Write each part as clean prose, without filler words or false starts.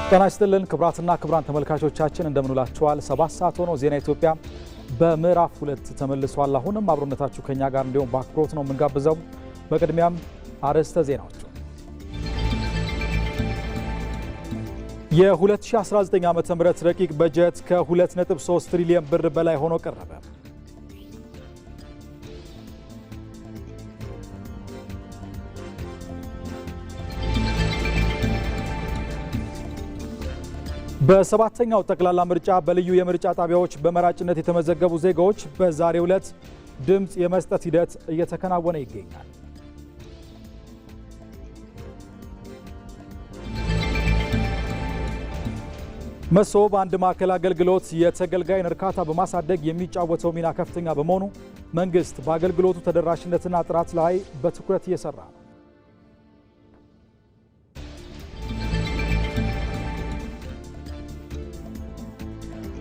ጤና ይስጥልን ክቡራትና ክቡራን ተመልካቾቻችን እንደምንላችኋል። 7 ሰዓት ሆኖ ዜና ኢትዮጵያ በምዕራፍ 2 ተመልሷል። አሁንም አብሮነታችሁ ከኛ ጋር እንዲሁም በአክብሮት ነው የምንጋብዘው። በቅድሚያም አርዕስተ ዜናዎቹ የ2019 ዓ.ም ረቂቅ በጀት ከ2.3 ትሪሊዮን ብር በላይ ሆኖ ቀረበ። በሰባተኛው ጠቅላላ ምርጫ በልዩ የምርጫ ጣቢያዎች በመራጭነት የተመዘገቡ ዜጋዎች በዛሬው ዕለት ድምጽ የመስጠት ሂደት እየተከናወነ ይገኛል። መሶብ አንድ ማዕከል አገልግሎት የተገልጋይን እርካታ በማሳደግ የሚጫወተው ሚና ከፍተኛ በመሆኑ መንግስት በአገልግሎቱ ተደራሽነትና ጥራት ላይ በትኩረት እየሰራ ነው።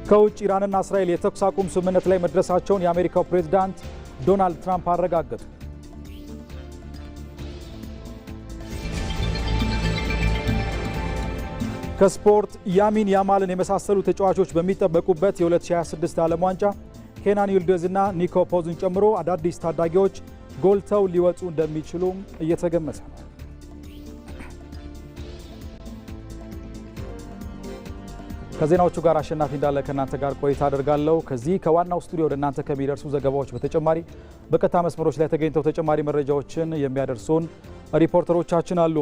ከውጭ ኢራንና እስራኤል የተኩስ አቁም ስምምነት ላይ መድረሳቸውን የአሜሪካው ፕሬዝዳንት ዶናልድ ትራምፕ አረጋገጡ። ከስፖርት ያሚን ያማልን የመሳሰሉ ተጫዋቾች በሚጠበቁበት የ2026 ዓለም ዋንጫ ኬናን ይልዲዝና ኒኮ ፖዝን ጨምሮ አዳዲስ ታዳጊዎች ጎልተው ሊወጡ እንደሚችሉ እየተገመተ ነው። ከዜናዎቹ ጋር አሸናፊ እንዳለ ከእናንተ ጋር ቆይታ አደርጋለሁ። ከዚህ ከዋናው ስቱዲዮ ወደ እናንተ ከሚደርሱ ዘገባዎች በተጨማሪ በቀጥታ መስመሮች ላይ ተገኝተው ተጨማሪ መረጃዎችን የሚያደርሱን ሪፖርተሮቻችን አሉ።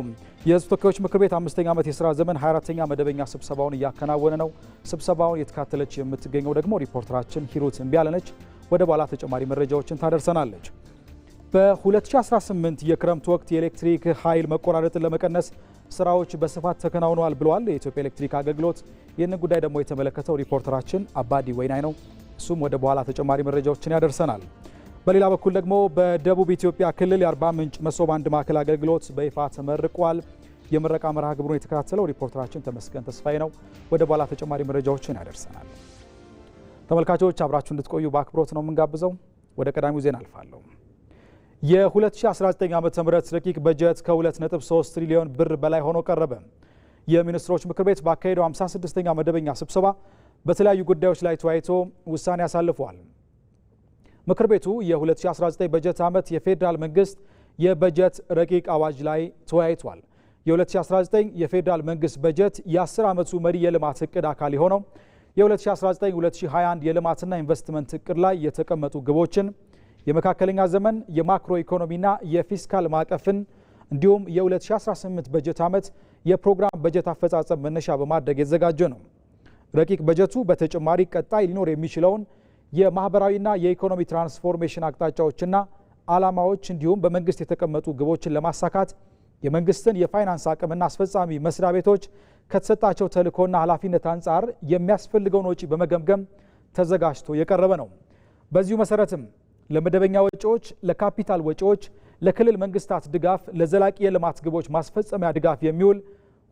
የሕዝብ ተወካዮች ምክር ቤት 5ኛ ዓመት የሥራ ዘመን 24ኛ መደበኛ ስብሰባውን እያከናወነ ነው። ስብሰባውን የተካተለች የምትገኘው ደግሞ ሪፖርተራችን ሂሩት እምቢያለ ነች። ወደ በኋላ ተጨማሪ መረጃዎችን ታደርሰናለች። በ2018 የክረምት ወቅት የኤሌክትሪክ ኃይል መቆራረጥን ለመቀነስ ስራዎች በስፋት ተከናውነዋል ብለዋል የኢትዮጵያ ኤሌክትሪክ አገልግሎት። ይህንን ጉዳይ ደግሞ የተመለከተው ሪፖርተራችን አባዲ ወይናይ ነው። እሱም ወደ በኋላ ተጨማሪ መረጃዎችን ያደርሰናል። በሌላ በኩል ደግሞ በደቡብ ኢትዮጵያ ክልል የአርባ ምንጭ መሶብ አንድ ማዕከል አገልግሎት በይፋ ተመርቋል። የምረቃ መርሃ ግብሩን የተከታተለው ሪፖርተራችን ተመስገን ተስፋዬ ነው። ወደ በኋላ ተጨማሪ መረጃዎችን ያደርሰናል። ተመልካቾች አብራችሁ እንድትቆዩ በአክብሮት ነው የምንጋብዘው። ወደ ቀዳሚው ዜና አልፋለሁ። የ2019 ዓ.ም ረቂቅ በጀት ከ2.3 ትሪሊዮን ብር በላይ ሆኖ ቀረበ። የሚኒስትሮች ምክር ቤት ባካሄደው 56ኛ መደበኛ ስብሰባ በተለያዩ ጉዳዮች ላይ ተወያይቶ ውሳኔ አሳልፏል። ምክር ቤቱ የ2019 በጀት ዓመት የፌዴራል መንግስት የበጀት ረቂቅ አዋጅ ላይ ተወያይቷል። የ2019 የፌዴራል መንግስት በጀት የ10 ዓመቱ መሪ የልማት እቅድ አካል የሆነው የ2019-2021 የልማትና ኢንቨስትመንት እቅድ ላይ የተቀመጡ ግቦችን የመካከለኛ ዘመን የማክሮ ኢኮኖሚና የፊስካል ማዕቀፍን እንዲሁም የ2018 በጀት ዓመት የፕሮግራም በጀት አፈጻጸም መነሻ በማድረግ የተዘጋጀ ነው። ረቂቅ በጀቱ በተጨማሪ ቀጣይ ሊኖር የሚችለውን የማህበራዊና የኢኮኖሚ ትራንስፎርሜሽን አቅጣጫዎችና ዓላማዎች እንዲሁም በመንግስት የተቀመጡ ግቦችን ለማሳካት የመንግስትን የፋይናንስ አቅምና አስፈጻሚ መስሪያ ቤቶች ከተሰጣቸው ተልዕኮና ኃላፊነት አንጻር የሚያስፈልገውን ወጪ በመገምገም ተዘጋጅቶ የቀረበ ነው። በዚሁ መሰረትም ለመደበኛ ወጪዎች፣ ለካፒታል ወጪዎች፣ ለክልል መንግስታት ድጋፍ፣ ለዘላቂ የልማት ግቦች ማስፈጸሚያ ድጋፍ የሚውል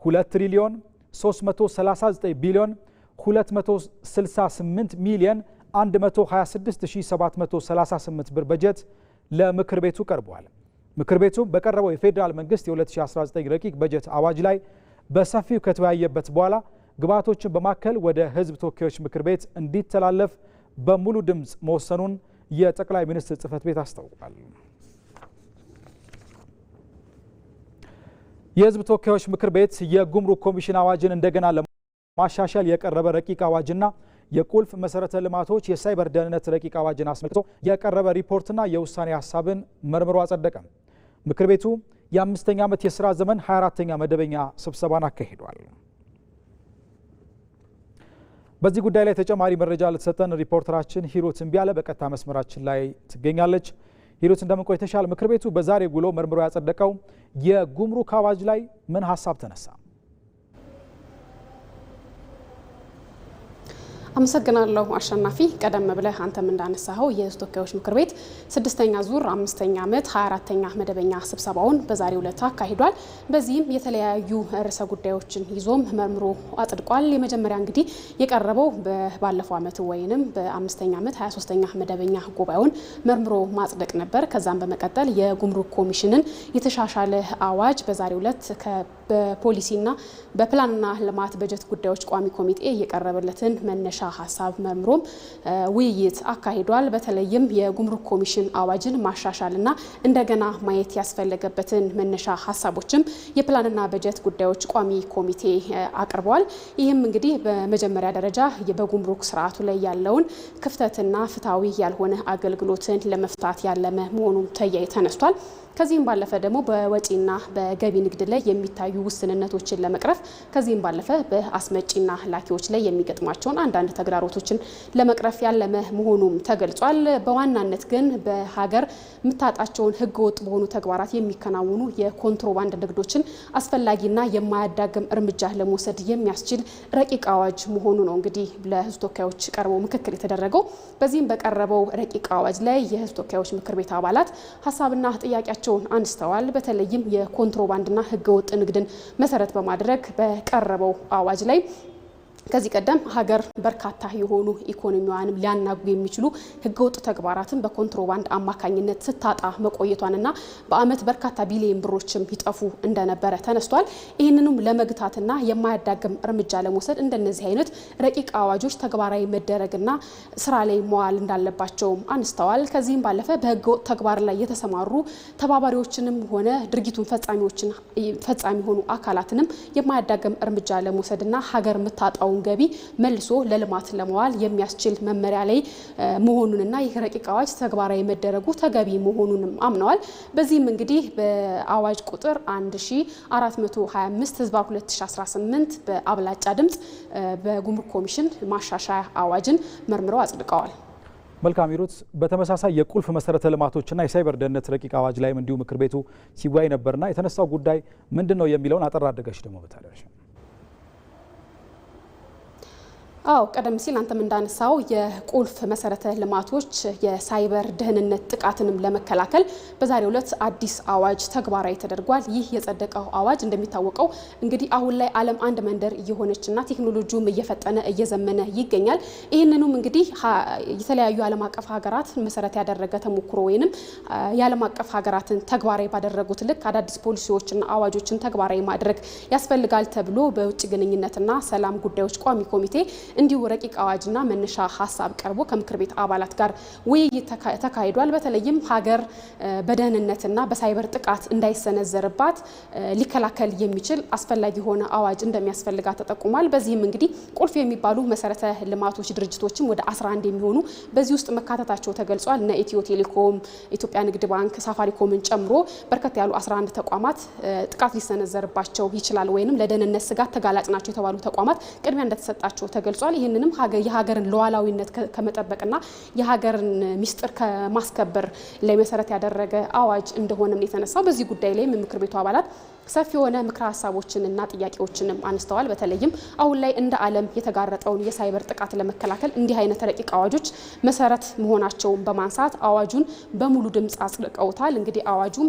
2 ትሪሊዮን 339 ቢሊዮን 268 ሚሊዮን 126738 ብር በጀት ለምክር ቤቱ ቀርቧል። ምክር ቤቱ በቀረበው የፌዴራል መንግስት የ2019 ረቂቅ በጀት አዋጅ ላይ በሰፊው ከተወያየበት በኋላ ግብዓቶችን በማከል ወደ ህዝብ ተወካዮች ምክር ቤት እንዲተላለፍ በሙሉ ድምፅ መወሰኑን የጠቅላይ ሚኒስትር ጽህፈት ቤት አስታውቋል። የህዝብ ተወካዮች ምክር ቤት የጉምሩክ ኮሚሽን አዋጅን እንደገና ለማሻሻል የቀረበ ረቂቅ አዋጅና የቁልፍ መሰረተ ልማቶች የሳይበር ደህንነት ረቂቅ አዋጅን አስመልክቶ የቀረበ ሪፖርትና የውሳኔ ሀሳብን መርምሮ አጸደቀ። ምክር ቤቱ የ5ኛ ዓመት የሥራ ዘመን 24ኛ መደበኛ ስብሰባን አካሂዷል። በዚህ ጉዳይ ላይ ተጨማሪ መረጃ ልትሰጠን ሪፖርተራችን ሂሩት እምቢያለ በቀጥታ መስመራችን ላይ ትገኛለች። ሂሩት እንደምን ቆይተሻል? ምክር ቤቱ በዛሬ ውሎ መርምሮ ያጸደቀው የጉምሩክ አዋጅ ላይ ምን ሀሳብ ተነሳ? አመሰግናለሁ አሸናፊ። ቀደም ብለህ አንተም እንዳነሳኸው የሕዝብ ተወካዮች ምክር ቤት 6ኛ ዙር 5ኛ ዓመት 24ኛ መደበኛ ስብሰባውን በዛሬው ዕለት አካሂዷል። በዚህም የተለያዩ ርዕሰ ጉዳዮችን ይዞም መርምሮ አጽድቋል። የመጀመሪያ እንግዲህ የቀረበው ባለፈው ዓመት ወይንም በ5ኛ ዓመት 23ኛ መደበኛ ጉባኤውን መርምሮ ማጽደቅ ነበር። ከዛም በመቀጠል የጉምሩክ ኮሚሽንን የተሻሻለ አዋጅ በዛሬው ዕለት በፖሊሲና በፕላንና ልማት በጀት ጉዳዮች ቋሚ ኮሚቴ የቀረበለትን መነሻ ሀሳብ መርምሮም ውይይት አካሂዷል። በተለይም የጉምሩክ ኮሚሽን አዋጅን ማሻሻልና እንደገና ማየት ያስፈልገበትን መነሻ ሀሳቦችም የፕላንና በጀት ጉዳዮች ቋሚ ኮሚቴ አቅርበዋል። ይህም እንግዲህ በመጀመሪያ ደረጃ በጉምሩክ ስርዓቱ ላይ ያለውን ክፍተትና ፍትሐዊ ያልሆነ አገልግሎትን ለመፍታት ያለመ መሆኑን ተነስቷል። ከዚህም ባለፈ ደግሞ በወጪና በገቢ ንግድ ላይ የሚታዩ ውስንነቶችን ለመቅረፍ ከዚህም ባለፈ በአስመጪና ላኪዎች ላይ የሚገጥሟቸውን አንዳንድ ተግዳሮቶችን ለመቅረፍ ያለመ መሆኑም ተገልጿል። በዋናነት ግን በሀገር የምታጣቸውን ህገወጥ በሆኑ ተግባራት የሚከናወኑ የኮንትሮባንድ ንግዶችን አስፈላጊና የማያዳግም እርምጃ ለመውሰድ የሚያስችል ረቂቅ አዋጅ መሆኑ ነው እንግዲህ ለሕዝብ ተወካዮች ቀርቦ ምክክር የተደረገው። በዚህም በቀረበው ረቂቅ አዋጅ ላይ የሕዝብ ተወካዮች ምክር ቤት አባላት ሀሳብና ጥያቄያቸው አንስተዋል። በተለይም የኮንትሮባንድና ህገወጥ ንግድን መሰረት በማድረግ በቀረበው አዋጅ ላይ ከዚህ ቀደም ሀገር በርካታ የሆኑ ኢኮኖሚዋንም ሊያናጉ የሚችሉ ህገወጥ ተግባራትን በኮንትሮባንድ አማካኝነት ስታጣ መቆየቷንና በአመት በርካታ ቢሊዮን ብሮችም ይጠፉ እንደነበረ ተነስቷል። ይህንንም ለመግታትና የማያዳግም እርምጃ ለመውሰድ እንደነዚህ አይነት ረቂቅ አዋጆች ተግባራዊ መደረግና ስራ ላይ መዋል እንዳለባቸውም አንስተዋል። ከዚህም ባለፈ በህገወጥ ተግባር ላይ የተሰማሩ ተባባሪዎችንም ሆነ ድርጊቱን ፈጻሚ የሆኑ አካላትንም የማያዳግም እርምጃ ለመውሰድና ሀገር የምታጣው ገቢ መልሶ ለልማት ለመዋል የሚያስችል መመሪያ ላይ መሆኑንና ይህ ረቂቅ አዋጅ ተግባራዊ መደረጉ ተገቢ መሆኑንም አምነዋል። በዚህም እንግዲህ በአዋጅ ቁጥር 1425 ህዝባ 2018 በአብላጫ ድምጽ በጉምሩክ ኮሚሽን ማሻሻያ አዋጅን መርምረው አጽድቀዋል። መልካም ይሩት። በተመሳሳይ የቁልፍ መሰረተ ልማቶችና የሳይበር ደህንነት ረቂቅ አዋጅ ላይም እንዲሁ ምክር ቤቱ ሲወያይ ነበርና የተነሳው ጉዳይ ምንድነው የሚለውን አጠር አድርገሽ ደግሞ በታዲያሽ አው ቀደም ሲል አንተም እንዳነሳው የቁልፍ መሰረተ ልማቶች የሳይበር ደህንነት ጥቃትንም ለመከላከል በዛሬው ዕለት አዲስ አዋጅ ተግባራዊ ተደርጓል። ይህ የጸደቀው አዋጅ እንደሚታወቀው እንግዲህ አሁን ላይ ዓለም አንድ መንደር እየሆነችና ቴክኖሎጂውም እየፈጠነ እየዘመነ ይገኛል። ይህንንም እንግዲህ የተለያዩ ዓለም አቀፍ ሀገራት መሰረት ያደረገ ተሞክሮ ወይንም የዓለም አቀፍ ሀገራትን ተግባራዊ ባደረጉት ልክ አዳዲስ ፖሊሲዎችና አዋጆችን ተግባራዊ ማድረግ ያስፈልጋል ተብሎ በውጭ ግንኙነትና ሰላም ጉዳዮች ቋሚ ኮሚቴ እንዲሁ ረቂቅ አዋጅና መነሻ ሀሳብ ቀርቦ ከምክር ቤት አባላት ጋር ውይይት ተካሂዷል። በተለይም ሀገር በደህንነትና በሳይበር ጥቃት እንዳይሰነዘርባት ሊከላከል የሚችል አስፈላጊ የሆነ አዋጅ እንደሚያስፈልጋት ተጠቁሟል። በዚህም እንግዲህ ቁልፍ የሚባሉ መሰረተ ልማቶች ድርጅቶችም ወደ 11 የሚሆኑ በዚህ ውስጥ መካተታቸው ተገልጿል። እነ ኢትዮ ቴሌኮም፣ ኢትዮጵያ ንግድ ባንክ፣ ሳፋሪኮምን ጨምሮ በርከት ያሉ 11 ተቋማት ጥቃት ሊሰነዘርባቸው ይችላል ወይንም ለደህንነት ስጋት ተጋላጭ ናቸው የተባሉ ተቋማት ቅድሚያ እንደተሰጣቸው ተገልጿል። ይህንንም የሀገርን ሉዓላዊነት ከመጠበቅና የሀገርን ሚስጥር ከማስከበር ላይ መሰረት ያደረገ አዋጅ እንደሆነም የተነሳው። በዚህ ጉዳይ ላይ ምክር ቤቱ አባላት ሰፊ የሆነ ምክረ ሀሳቦችንና ጥያቄዎችንም አንስተዋል። በተለይም አሁን ላይ እንደ ዓለም የተጋረጠውን የሳይበር ጥቃት ለመከላከል እንዲህ አይነት ረቂቅ አዋጆች መሰረት መሆናቸውን በማንሳት አዋጁን በሙሉ ድምጽ አጽድቀውታል። እንግዲህ አዋጁም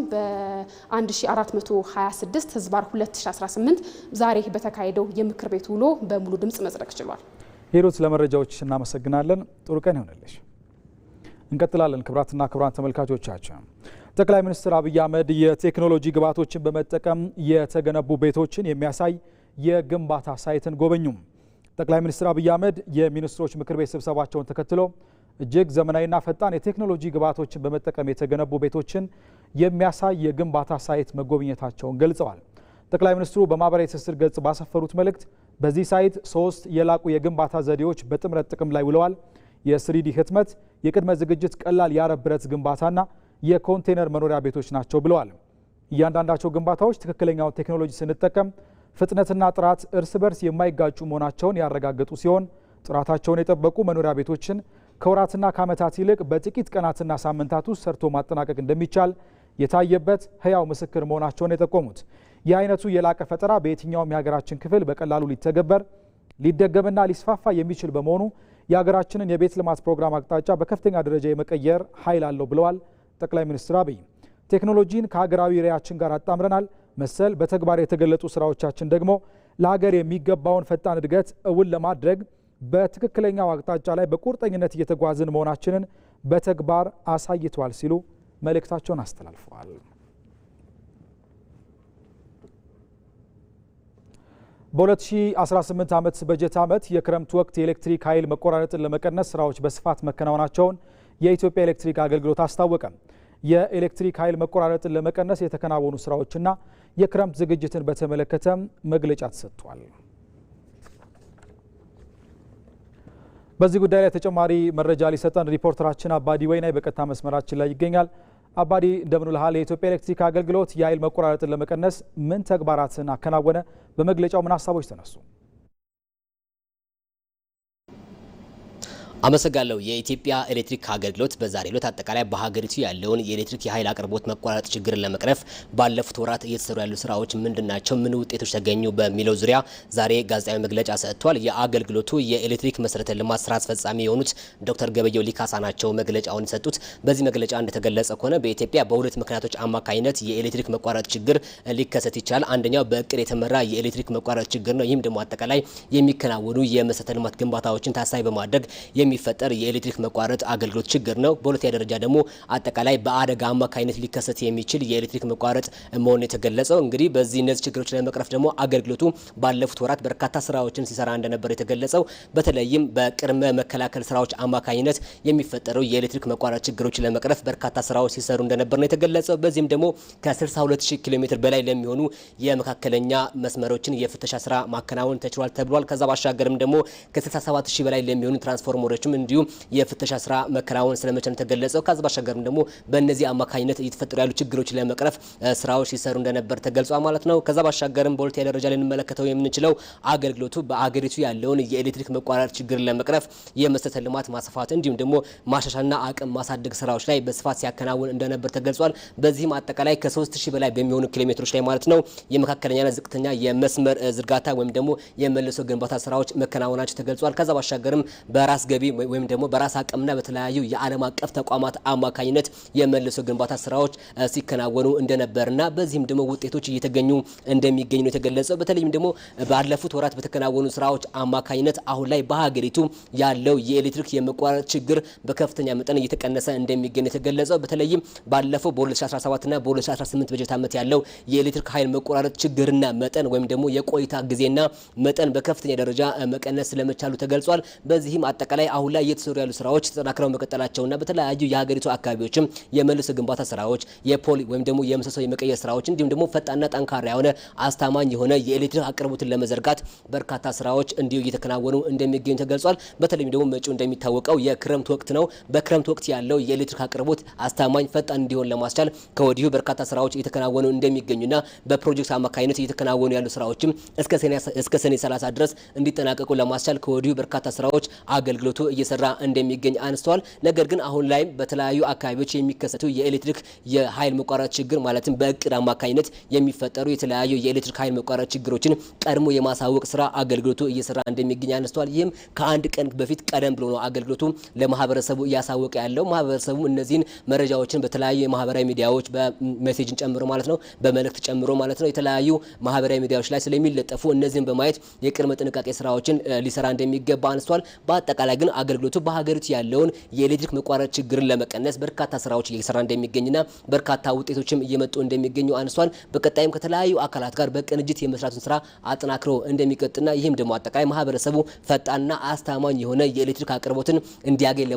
በ1426 ህዝባር 2018 ዛሬ በተካሄደው የምክር ቤት ውሎ በሙሉ ድምጽ መጽደቅ ችሏል። ሂሩት ለመረጃዎች እናመሰግናለን። ጥሩ ቀን ይሆንልሽ። እንቀጥላለን። ክቡራትና ክቡራን ተመልካቾቻችን ጠቅላይ ሚኒስትር አብይ አህመድ የቴክኖሎጂ ግብዓቶችን በመጠቀም የተገነቡ ቤቶችን የሚያሳይ የግንባታ ሳይትን ጎበኙም። ጠቅላይ ሚኒስትር አብይ አህመድ የሚኒስትሮች ምክር ቤት ስብሰባቸውን ተከትሎ እጅግ ዘመናዊና ፈጣን የቴክኖሎጂ ግብዓቶችን በመጠቀም የተገነቡ ቤቶችን የሚያሳይ የግንባታ ሳይት መጎብኘታቸውን ገልጸዋል። ጠቅላይ ሚኒስትሩ በማህበራዊ ትስስር ገጽ ባሰፈሩት መልእክት በዚህ ሳይት 3 የላቁ የግንባታ ዘዴዎች በጥምረት ጥቅም ላይ ውለዋል። የ3ዲ ህትመት፣ የቅድመ ዝግጅት ቀላል የአረብ ብረት ግንባታና የኮንቴነር መኖሪያ ቤቶች ናቸው ብለዋል። እያንዳንዳቸው ግንባታዎች ትክክለኛውን ቴክኖሎጂ ስንጠቀም ፍጥነትና ጥራት እርስ በርስ የማይጋጩ መሆናቸውን ያረጋገጡ ሲሆን ጥራታቸውን የጠበቁ መኖሪያ ቤቶችን ከወራትና ከዓመታት ይልቅ በጥቂት ቀናትና ሳምንታት ውስጥ ሰርቶ ማጠናቀቅ እንደሚቻል የታየበት ህያው ምስክር መሆናቸውን የጠቆሙት ይህ አይነቱ የላቀ ፈጠራ በየትኛውም የሀገራችን ክፍል በቀላሉ ሊተገበር ሊደገምና ሊስፋፋ የሚችል በመሆኑ የሀገራችንን የቤት ልማት ፕሮግራም አቅጣጫ በከፍተኛ ደረጃ የመቀየር ኃይል አለው ብለዋል ጠቅላይ ሚኒስትር አብይ። ቴክኖሎጂን ከሀገራዊ ራዕያችን ጋር አጣምረናል። መሰል በተግባር የተገለጡ ስራዎቻችን ደግሞ ለሀገር የሚገባውን ፈጣን እድገት እውን ለማድረግ በትክክለኛው አቅጣጫ ላይ በቁርጠኝነት እየተጓዝን መሆናችንን በተግባር አሳይቷል ሲሉ መልእክታቸውን አስተላልፈዋል። በ2018 ዓመት በጀት ዓመት የክረምት ወቅት የኤሌክትሪክ ኃይል መቆራረጥን ለመቀነስ ስራዎች በስፋት መከናወናቸውን የኢትዮጵያ ኤሌክትሪክ አገልግሎት አስታወቀ። የኤሌክትሪክ ኃይል መቆራረጥን ለመቀነስ የተከናወኑ ስራዎችና የክረምት ዝግጅትን በተመለከተ መግለጫ ተሰጥቷል። በዚህ ጉዳይ ላይ ተጨማሪ መረጃ ሊሰጠን ሪፖርተራችን አባዲ ወይናይ በቀጥታ መስመራችን ላይ ይገኛል። አባዲ እንደምን ውለሃል? የኢትዮጵያ ኤሌክትሪክ አገልግሎት የኃይል መቆራረጥን ለመቀነስ ምን ተግባራትን አከናወነ? በመግለጫው ምን ሀሳቦች ተነሱ? አመሰግናለሁ። የኢትዮጵያ ኤሌክትሪክ አገልግሎት በዛሬው ዕለት አጠቃላይ በሀገሪቱ ያለውን የኤሌክትሪክ የኃይል አቅርቦት መቋረጥ ችግርን ለመቅረፍ ባለፉት ወራት እየተሰሩ ያሉ ስራዎች ምንድናቸው፣ ምን ውጤቶች ተገኙ በሚለው ዙሪያ ዛሬ ጋዜጣዊ መግለጫ ሰጥቷል። የአገልግሎቱ የኤሌክትሪክ መሰረተ ልማት ስራ አስፈጻሚ የሆኑት ዶክተር ገበየው ሊካሳ ናቸው መግለጫውን የሰጡት። በዚህ መግለጫ እንደተገለጸ ከሆነ በኢትዮጵያ በሁለት ምክንያቶች አማካኝነት የኤሌክትሪክ መቋረጥ ችግር ሊከሰት ይችላል። አንደኛው በእቅድ የተመራ የኤሌክትሪክ መቋረጥ ችግር ነው። ይህም ደግሞ አጠቃላይ የሚከናወኑ የመሰረተ ልማት ግንባታዎችን ታሳቢ በማድረግ የሚፈጠር የኤሌክትሪክ መቋረጥ አገልግሎት ችግር ነው። በሁለተኛ ደረጃ ደግሞ አጠቃላይ በአደጋ አማካኝነት ሊከሰት የሚችል የኤሌክትሪክ መቋረጥ መሆኑን የተገለጸው። እንግዲህ በዚህ እነዚህ ችግሮች ለመቅረፍ ደግሞ አገልግሎቱ ባለፉት ወራት በርካታ ስራዎችን ሲሰራ እንደነበር የተገለጸው። በተለይም በቅድመ መከላከል ስራዎች አማካኝነት የሚፈጠረው የኤሌክትሪክ መቋረጥ ችግሮችን ለመቅረፍ በርካታ ስራዎች ሲሰሩ እንደነበር ነው የተገለጸው። በዚህም ደግሞ ከ62000 ኪሎ ሜትር በላይ ለሚሆኑ የመካከለኛ መስመሮችን የፍተሻ ስራ ማከናወን ተችሏል ተብሏል። ከዛ ባሻገርም ደግሞ ከ67000 በላይ ለሚሆኑ ትራንስፎርመሮች እንዲሁም የፍተሻ ስራ መከናወን ስለመቻል ተገለጸው። ከዛ ባሻገርም ደግሞ በእነዚህ አማካኝነት እየተፈጠሩ ያሉ ችግሮችን ለመቅረፍ ስራዎች ሲሰሩ እንደነበር ተገልጿል ማለት ነው። ከዛ ባሻገርም በሁለተኛ ደረጃ ላይ እንመለከተው የምንችለው አገልግሎቱ በአገሪቱ ያለውን የኤሌክትሪክ መቋረጥ ችግር ለመቅረፍ የመሰረተ ልማት ማስፋት እንዲሁም ደግሞ ማሻሻልና አቅም ማሳደግ ስራዎች ላይ በስፋት ሲያከናውን እንደነበር ተገልጿል። በዚህም አጠቃላይ ከ3000 በላይ በሚሆኑ ኪሎ ሜትሮች ላይ ማለት ነው የመካከለኛና ዝቅተኛ የመስመር ዝርጋታ ወይም ደግሞ የመልሶ ግንባታ ስራዎች መከናወናቸው ተገልጿል። ከዛ ባሻገርም በራስ ገቢ ወይም ደግሞ በራስ አቅምና በተለያዩ የዓለም አቀፍ ተቋማት አማካኝነት የመልሶ ግንባታ ስራዎች ሲከናወኑ እንደነበርና በዚህም ደግሞ ውጤቶች እየተገኙ እንደሚገኙ ነው የተገለጸው። በተለይም ደግሞ ባለፉት ወራት በተከናወኑ ስራዎች አማካኝነት አሁን ላይ በሀገሪቱ ያለው የኤሌክትሪክ የመቋረጥ ችግር በከፍተኛ መጠን እየተቀነሰ እንደሚገኝ የተገለጸው። በተለይም ባለፈው በ2017ና በ2018 በጀት ዓመት ያለው የኤሌክትሪክ ኃይል መቆራረጥ ችግርና መጠን ወይም ደግሞ የቆይታ ጊዜና መጠን በከፍተኛ ደረጃ መቀነስ ስለመቻሉ ተገልጿል። በዚህም አጠቃላይ አሁን ላይ እየተሰሩ ያሉ ስራዎች ተጠናክረው መቀጠላቸውና በተለያዩ የሀገሪቱ አካባቢዎችም የመልሶ ግንባታ ስራዎች የፖሊ ወይም ደግሞ የምሰሶ የመቀየር ስራዎች እንዲሁም ደግሞ ፈጣንና ጠንካራ የሆነ አስተማማኝ የሆነ የኤሌክትሪክ አቅርቦትን ለመዘርጋት በርካታ ስራዎች እንዲሁ እየተከናወኑ እንደሚገኙ ተገልጿል። በተለይም ደግሞ መጪው እንደሚታወቀው የክረምት ወቅት ነው። በክረምት ወቅት ያለው የኤሌክትሪክ አቅርቦት አስተማማኝ ፈጣን እንዲሆን ለማስቻል ከወዲሁ በርካታ ስራዎች እየተከናወኑ እንደሚገኙና በፕሮጀክት አማካኝነት እየተከናወኑ ያሉ ስራዎችም እስከ ሰኔ 30 ድረስ እንዲጠናቀቁ ለማስቻል ከወዲሁ በርካታ ስራዎች አገልግሎቱ እየሰራ እንደሚገኝ አንስተዋል። ነገር ግን አሁን ላይ በተለያዩ አካባቢዎች የሚከሰቱ የኤሌክትሪክ የኃይል መቋረጥ ችግር ማለትም በእቅድ አማካኝነት የሚፈጠሩ የተለያዩ የኤሌክትሪክ ኃይል መቋረጥ ችግሮችን ቀድሞ የማሳወቅ ስራ አገልግሎቱ እየሰራ እንደሚገኝ አንስተዋል። ይህም ከአንድ ቀን በፊት ቀደም ብሎ ነው አገልግሎቱ ለማህበረሰቡ እያሳወቀ ያለው። ማህበረሰቡ እነዚህን መረጃዎችን በተለያዩ የማህበራዊ ሚዲያዎች በሜሴጅን ጨምሮ ማለት ነው በመልእክት ጨምሮ ማለት ነው የተለያዩ ማህበራዊ ሚዲያዎች ላይ ስለሚለጠፉ እነዚህን በማየት የቅድመ ጥንቃቄ ስራዎችን ሊሰራ እንደሚገባ አንስተዋል። በአጠቃላይ ግን አገልግሎቱ በሀገሪቱ ያለውን የኤሌክትሪክ መቋረጥ ችግርን ለመቀነስ በርካታ ስራዎች እየሰራ እንደሚገኝና በርካታ ውጤቶችም እየመጡ እንደሚገኙ አንሷል። በቀጣይም ከተለያዩ አካላት ጋር በቅንጅት የመስራቱን ስራ አጠናክሮ እንደሚቀጥልና ይህም ደግሞ አጠቃላይ ማህበረሰቡ ፈጣንና አስተማማኝ የሆነ የኤሌክትሪክ አቅርቦትን እንዲያገኝ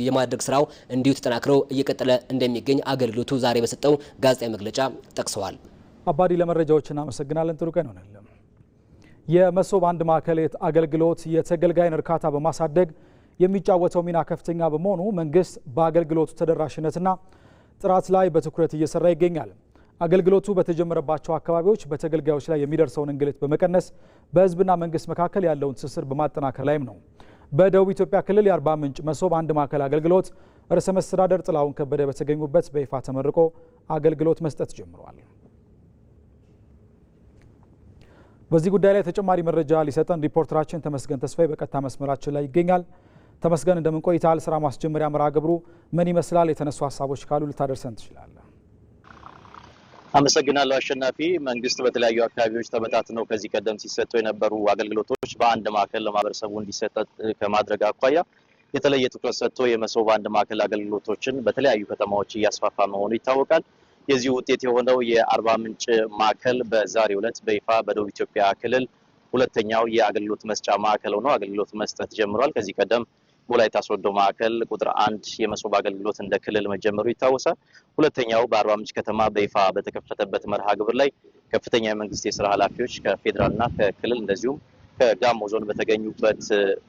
የማድረግ ስራው እንዲሁ ተጠናክሮ እየቀጠለ እንደሚገኝ አገልግሎቱ ዛሬ በሰጠው ጋዜጣዊ መግለጫ ጠቅሰዋል። አባዲ ለመረጃዎች እናመሰግናለን። ጥሩ ቀን ይሁንልህ። የመሶብ አንድ ማዕከል አገልግሎት የተገልጋይን እርካታ በማሳደግ የሚጫወተው ሚና ከፍተኛ በመሆኑ መንግስት በአገልግሎቱ ተደራሽነትና ጥራት ላይ በትኩረት እየሰራ ይገኛል። አገልግሎቱ በተጀመረባቸው አካባቢዎች በተገልጋዮች ላይ የሚደርሰውን እንግልት በመቀነስ በህዝብና መንግስት መካከል ያለውን ትስስር በማጠናከር ላይም ነው። በደቡብ ኢትዮጵያ ክልል የአርባ ምንጭ መሶብ አንድ ማዕከል አገልግሎት ርዕሰ መስተዳደር ጥላሁን ከበደ በተገኙበት በይፋ ተመርቆ አገልግሎት መስጠት ጀምሯል። በዚህ ጉዳይ ላይ ተጨማሪ መረጃ ሊሰጠን ሪፖርተራችን ተመስገን ተስፋዬ በቀጥታ መስመራችን ላይ ይገኛል። ተመስገን እንደምን ቆይታል? ስራ ማስጀመሪያ መርሃ ግብሩ ምን ይመስላል? የተነሱ ሀሳቦች ካሉ ልታደርሰን ትችላለህ? አመሰግናለሁ አሸናፊ። መንግስት በተለያዩ አካባቢዎች ተበታትነው ከዚህ ቀደም ሲሰጡ የነበሩ አገልግሎቶች በአንድ ማዕከል ለማህበረሰቡ እንዲሰጥ ከማድረግ አኳያ የተለየ ትኩረት ሰጥቶ የመሶብ አንድ ማዕከል አገልግሎቶችን በተለያዩ ከተማዎች እያስፋፋ መሆኑ ይታወቃል። የዚህ ውጤት የሆነው የአርባ ምንጭ ማዕከል በዛሬው ዕለት በይፋ በደቡብ ኢትዮጵያ ክልል ሁለተኛው የአገልግሎት መስጫ ማዕከል ሆኖ አገልግሎት መስጠት ጀምሯል። ከዚህ ቀደም ወላይታ ሶዶ ማዕከል ቁጥር 1 የመሶብ አገልግሎት እንደ ክልል መጀመሩ ይታወሳል። ሁለተኛው በአርባ ምንጭ ከተማ በይፋ በተከፈተበት መርሃ ግብር ላይ ከፍተኛ የመንግስት የስራ ኃላፊዎች ከፌዴራልና ከክልል እንደዚሁም ከጋሞ ዞን በተገኙበት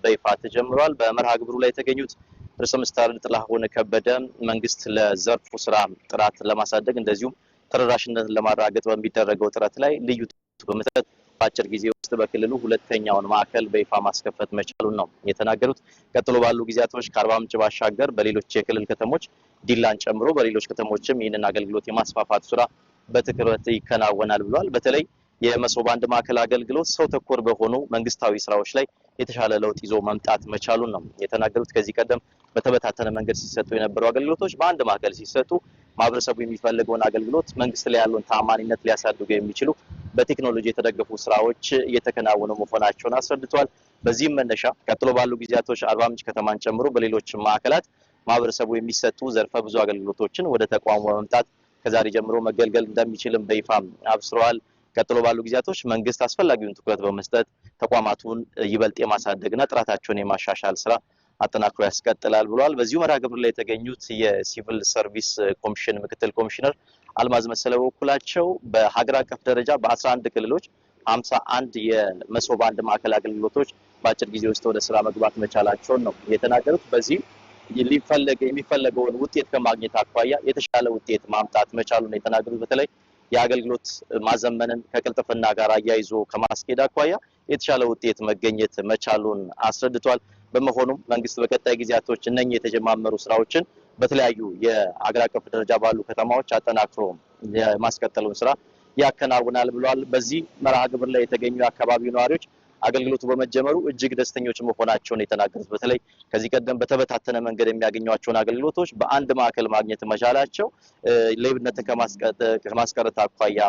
በይፋ ተጀምሯል። በመርሃ ግብሩ ላይ የተገኙት ርዕሰ መስተዳድር ጥላሁን ከበደ መንግስት ለዘርፉ ስራ ጥራት ለማሳደግ እንደዚሁም ተደራሽነትን ለማረጋገጥ በሚደረገው ጥረት ላይ ልዩ ትኩረት በመስጠት በአጭር ጊዜ ውስጥ በክልሉ ሁለተኛውን ማዕከል በይፋ ማስከፈት መቻሉን ነው የተናገሩት። ቀጥሎ ባሉ ጊዜያቶች ከአርባ ምንጭ ባሻገር በሌሎች የክልል ከተሞች ዲላን ጨምሮ በሌሎች ከተሞችም ይህንን አገልግሎት የማስፋፋት ስራ በትኩረት ይከናወናል ብሏል። በተለይ የመሶብ አንድ ማዕከል አገልግሎት ሰው ተኮር በሆኑ መንግስታዊ ስራዎች ላይ የተሻለ ለውጥ ይዞ መምጣት መቻሉን ነው የተናገሩት። ከዚህ ቀደም በተበታተነ መንገድ ሲሰጡ የነበሩ አገልግሎቶች በአንድ ማዕከል ሲሰጡ ማህበረሰቡ የሚፈልገውን አገልግሎት መንግስት ላይ ያለውን ታማኝነት ሊያሳድጉ የሚችሉ በቴክኖሎጂ የተደገፉ ስራዎች እየተከናወኑ መሆናቸውን አስረድተዋል። በዚህም መነሻ ቀጥሎ ባሉ ጊዜያቶች አርባ ምንጭ ከተማን ጨምሮ በሌሎች ማዕከላት ማህበረሰቡ የሚሰጡ ዘርፈ ብዙ አገልግሎቶችን ወደ ተቋሙ በመምጣት ከዛሬ ጀምሮ መገልገል እንደሚችልም በይፋ አብስረዋል። ቀጥሎ ባሉ ጊዜያቶች መንግስት አስፈላጊውን ትኩረት በመስጠት ተቋማቱን ይበልጥ የማሳደግና ጥራታቸውን የማሻሻል ስራ አጠናክሮ ያስቀጥላል ብለዋል። በዚሁ መርሃ ግብር ላይ የተገኙት የሲቪል ሰርቪስ ኮሚሽን ምክትል ኮሚሽነር አልማዝ መሰለ በኩላቸው በሀገር አቀፍ ደረጃ በ11 ክልሎች 51 የመሶብ አንድ ማዕከል አገልግሎቶች በአጭር ጊዜ ውስጥ ወደ ስራ መግባት መቻላቸውን ነው የተናገሩት። በዚህ የሚፈለገውን ውጤት ከማግኘት አኳያ የተሻለ ውጤት ማምጣት መቻሉን ነው የተናገሩት። በተለይ የአገልግሎት ማዘመንን ከቅልጥፍና ጋር አያይዞ ከማስኬድ አኳያ የተሻለ ውጤት መገኘት መቻሉን አስረድቷል። በመሆኑም መንግስት በቀጣይ ጊዜያቶች እነኚህ የተጀማመሩ ስራዎችን በተለያዩ የአገር አቀፍ ደረጃ ባሉ ከተማዎች አጠናክሮ የማስቀጠሉን ስራ ያከናውናል ብለዋል። በዚህ መርሃ ግብር ላይ የተገኙ የአካባቢው ነዋሪዎች አገልግሎቱ በመጀመሩ እጅግ ደስተኞች መሆናቸውን የተናገሩት። በተለይ ከዚህ ቀደም በተበታተነ መንገድ የሚያገኟቸውን አገልግሎቶች በአንድ ማዕከል ማግኘት መቻላቸው ሌብነትን ከማስቀረት አኳያ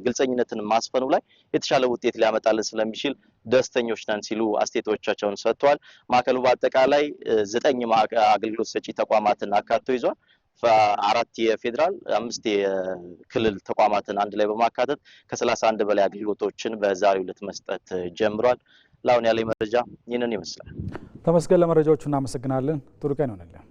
ግልጸኝነትን ማስፈኑ ላይ የተሻለ ውጤት ሊያመጣልን ስለሚችል ደስተኞች ነን ሲሉ አስተያየቶቻቸውን ሰጥተዋል። ማዕከሉ በአጠቃላይ 9 አገልግሎት ሰጪ ተቋማትን አካቶ ይዟል። 4 የፌዴራል 5 የክልል ተቋማትን አንድ ላይ በማካተት ከ31 በላይ አገልግሎቶችን በዛሬው ዕለት መስጠት ጀምሯል። ለአሁን ያለኝ መረጃ ይህንን ይመስላል። ተመስገን፣ ለመረጃዎቹ እናመሰግናለን። ጥሩ ቀን ይሆንልን።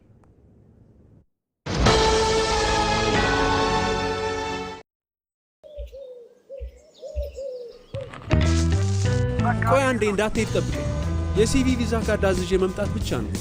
ቆይ አንዴ እንዳትሄድ ጠብቀኝ። የሲቪ ቪዛ ካርድ አዝዤ መምጣት ብቻ ነው።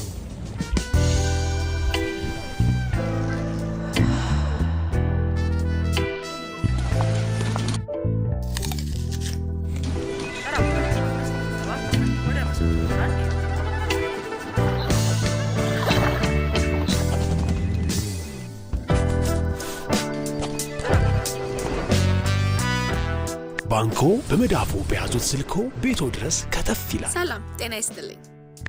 ባንኮ በመዳፉ በያዙት ስልኮ ቤቶ ድረስ ከተፍ ይላል። ሰላም ጤና ይስጥልኝ።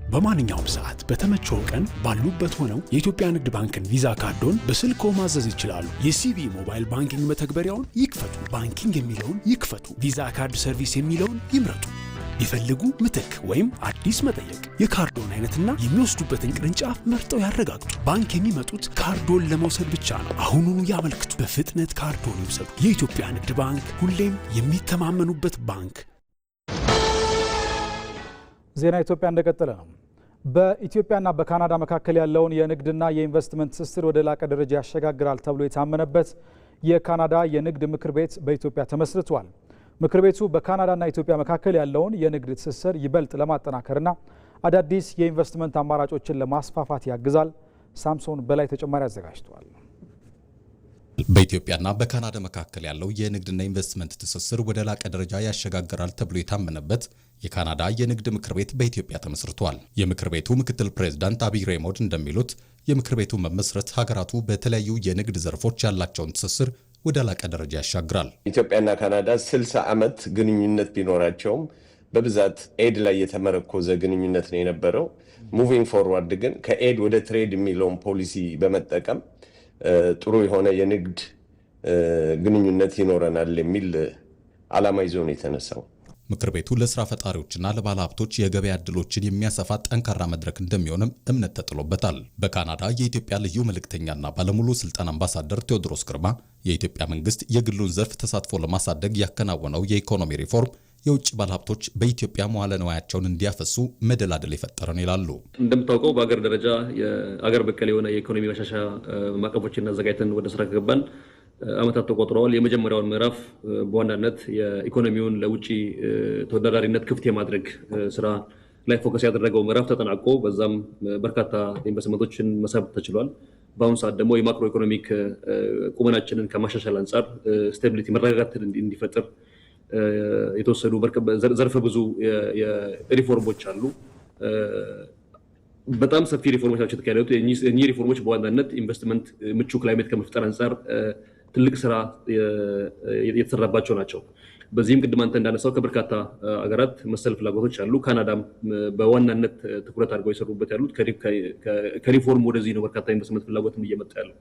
በማንኛውም ሰዓት በተመቸው ቀን ባሉበት ሆነው የኢትዮጵያ ንግድ ባንክን ቪዛ ካርዶን በስልኮ ማዘዝ ይችላሉ። የሲቢ ሞባይል ባንኪንግ መተግበሪያውን ይክፈቱ። ባንኪንግ የሚለውን ይክፈቱ። ቪዛ ካርድ ሰርቪስ የሚለውን ይምረጡ። ይፈልጉ ምትክ ወይም አዲስ መጠየቅ። የካርዶን አይነትና የሚወስዱበትን ቅርንጫፍ መርጠው ያረጋግጡ። ባንክ የሚመጡት ካርዶን ለመውሰድ ብቻ ነው። አሁኑኑ ያመልክቱ። በፍጥነት ካርዶን ይውሰዱ። የኢትዮጵያ ንግድ ባንክ፣ ሁሌም የሚተማመኑበት ባንክ። ዜና ኢትዮጵያ እንደቀጠለ ነው። በኢትዮጵያና በካናዳ መካከል ያለውን የንግድና የኢንቨስትመንት ትስስር ወደ ላቀ ደረጃ ያሸጋግራል ተብሎ የታመነበት የካናዳ የንግድ ምክር ቤት በኢትዮጵያ ተመስርቷል። ምክር ቤቱ በካናዳና ኢትዮጵያ መካከል ያለውን የንግድ ትስስር ይበልጥ ለማጠናከርና አዳዲስ የኢንቨስትመንት አማራጮችን ለማስፋፋት ያግዛል። ሳምሶን በላይ ተጨማሪ አዘጋጅቷል። በኢትዮጵያና በካናዳ መካከል ያለው የንግድና ኢንቨስትመንት ትስስር ወደ ላቀ ደረጃ ያሸጋግራል ተብሎ የታመነበት የካናዳ የንግድ ምክር ቤት በኢትዮጵያ ተመስርቷል። የምክር ቤቱ ምክትል ፕሬዝዳንት አቢይ ሬሞድ እንደሚሉት የምክር ቤቱ መመስረት ሀገራቱ በተለያዩ የንግድ ዘርፎች ያላቸውን ትስስር ወደ ላቀ ደረጃ ያሻግራል። ኢትዮጵያና ካናዳ 60 ዓመት ግንኙነት ቢኖራቸውም በብዛት ኤድ ላይ የተመረኮዘ ግንኙነት ነው የነበረው። ሙቪንግ ፎርዋርድ ግን ከኤድ ወደ ትሬድ የሚለውን ፖሊሲ በመጠቀም ጥሩ የሆነ የንግድ ግንኙነት ይኖረናል የሚል ዓላማ ይዞ ነው የተነሳው። ምክር ቤቱ ለስራ ፈጣሪዎችና ለባለሀብቶች የገበያ ዕድሎችን የሚያሰፋ ጠንካራ መድረክ እንደሚሆንም እምነት ተጥሎበታል። በካናዳ የኢትዮጵያ ልዩ መልእክተኛና ባለሙሉ ስልጣን አምባሳደር ቴዎድሮስ ግርማ የኢትዮጵያ መንግስት የግሉን ዘርፍ ተሳትፎ ለማሳደግ ያከናወነው የኢኮኖሚ ሪፎርም የውጭ ባለሀብቶች በኢትዮጵያ መዋለ ንዋያቸውን እንዲያፈሱ መደላደል የፈጠረ ነው ይላሉ። እንደምታውቀው በአገር ደረጃ የአገር በቀል የሆነ የኢኮኖሚ ማሻሻያ ማዕቀፎችን አዘጋጅተን ወደ ስራ ከገባን ዓመታት ተቆጥረዋል። የመጀመሪያውን ምዕራፍ በዋናነት የኢኮኖሚውን ለውጭ ተወዳዳሪነት ክፍት የማድረግ ስራ ላይ ፎከስ ያደረገው ምዕራፍ ተጠናቆ በዛም በርካታ ኢንቨስትመንቶችን መሳብ ተችሏል። በአሁኑ ሰዓት ደግሞ የማክሮ ኢኮኖሚክ ቁመናችንን ከማሻሻል አንጻር ስቴቢሊቲ መረጋጋት እንዲፈጥር የተወሰዱ ዘርፈ ብዙ የሪፎርሞች አሉ። በጣም ሰፊ ሪፎርሞች ናቸው የተካሄዱት። እኚህ ሪፎርሞች በዋናነት ኢንቨስትመንት ምቹ ክላይሜት ከመፍጠር አንጻር ትልቅ ስራ የተሰራባቸው ናቸው። በዚህም ቅድም አንተ እንዳነሳው ከበርካታ አገራት መሰል ፍላጎቶች አሉ። ካናዳም በዋናነት ትኩረት አድርገው የሰሩበት ያሉት ከሪፎርም ወደዚህ ነው። በርካታ ኢንቨስትመንት ፍላጎትም እየመጣ ያለው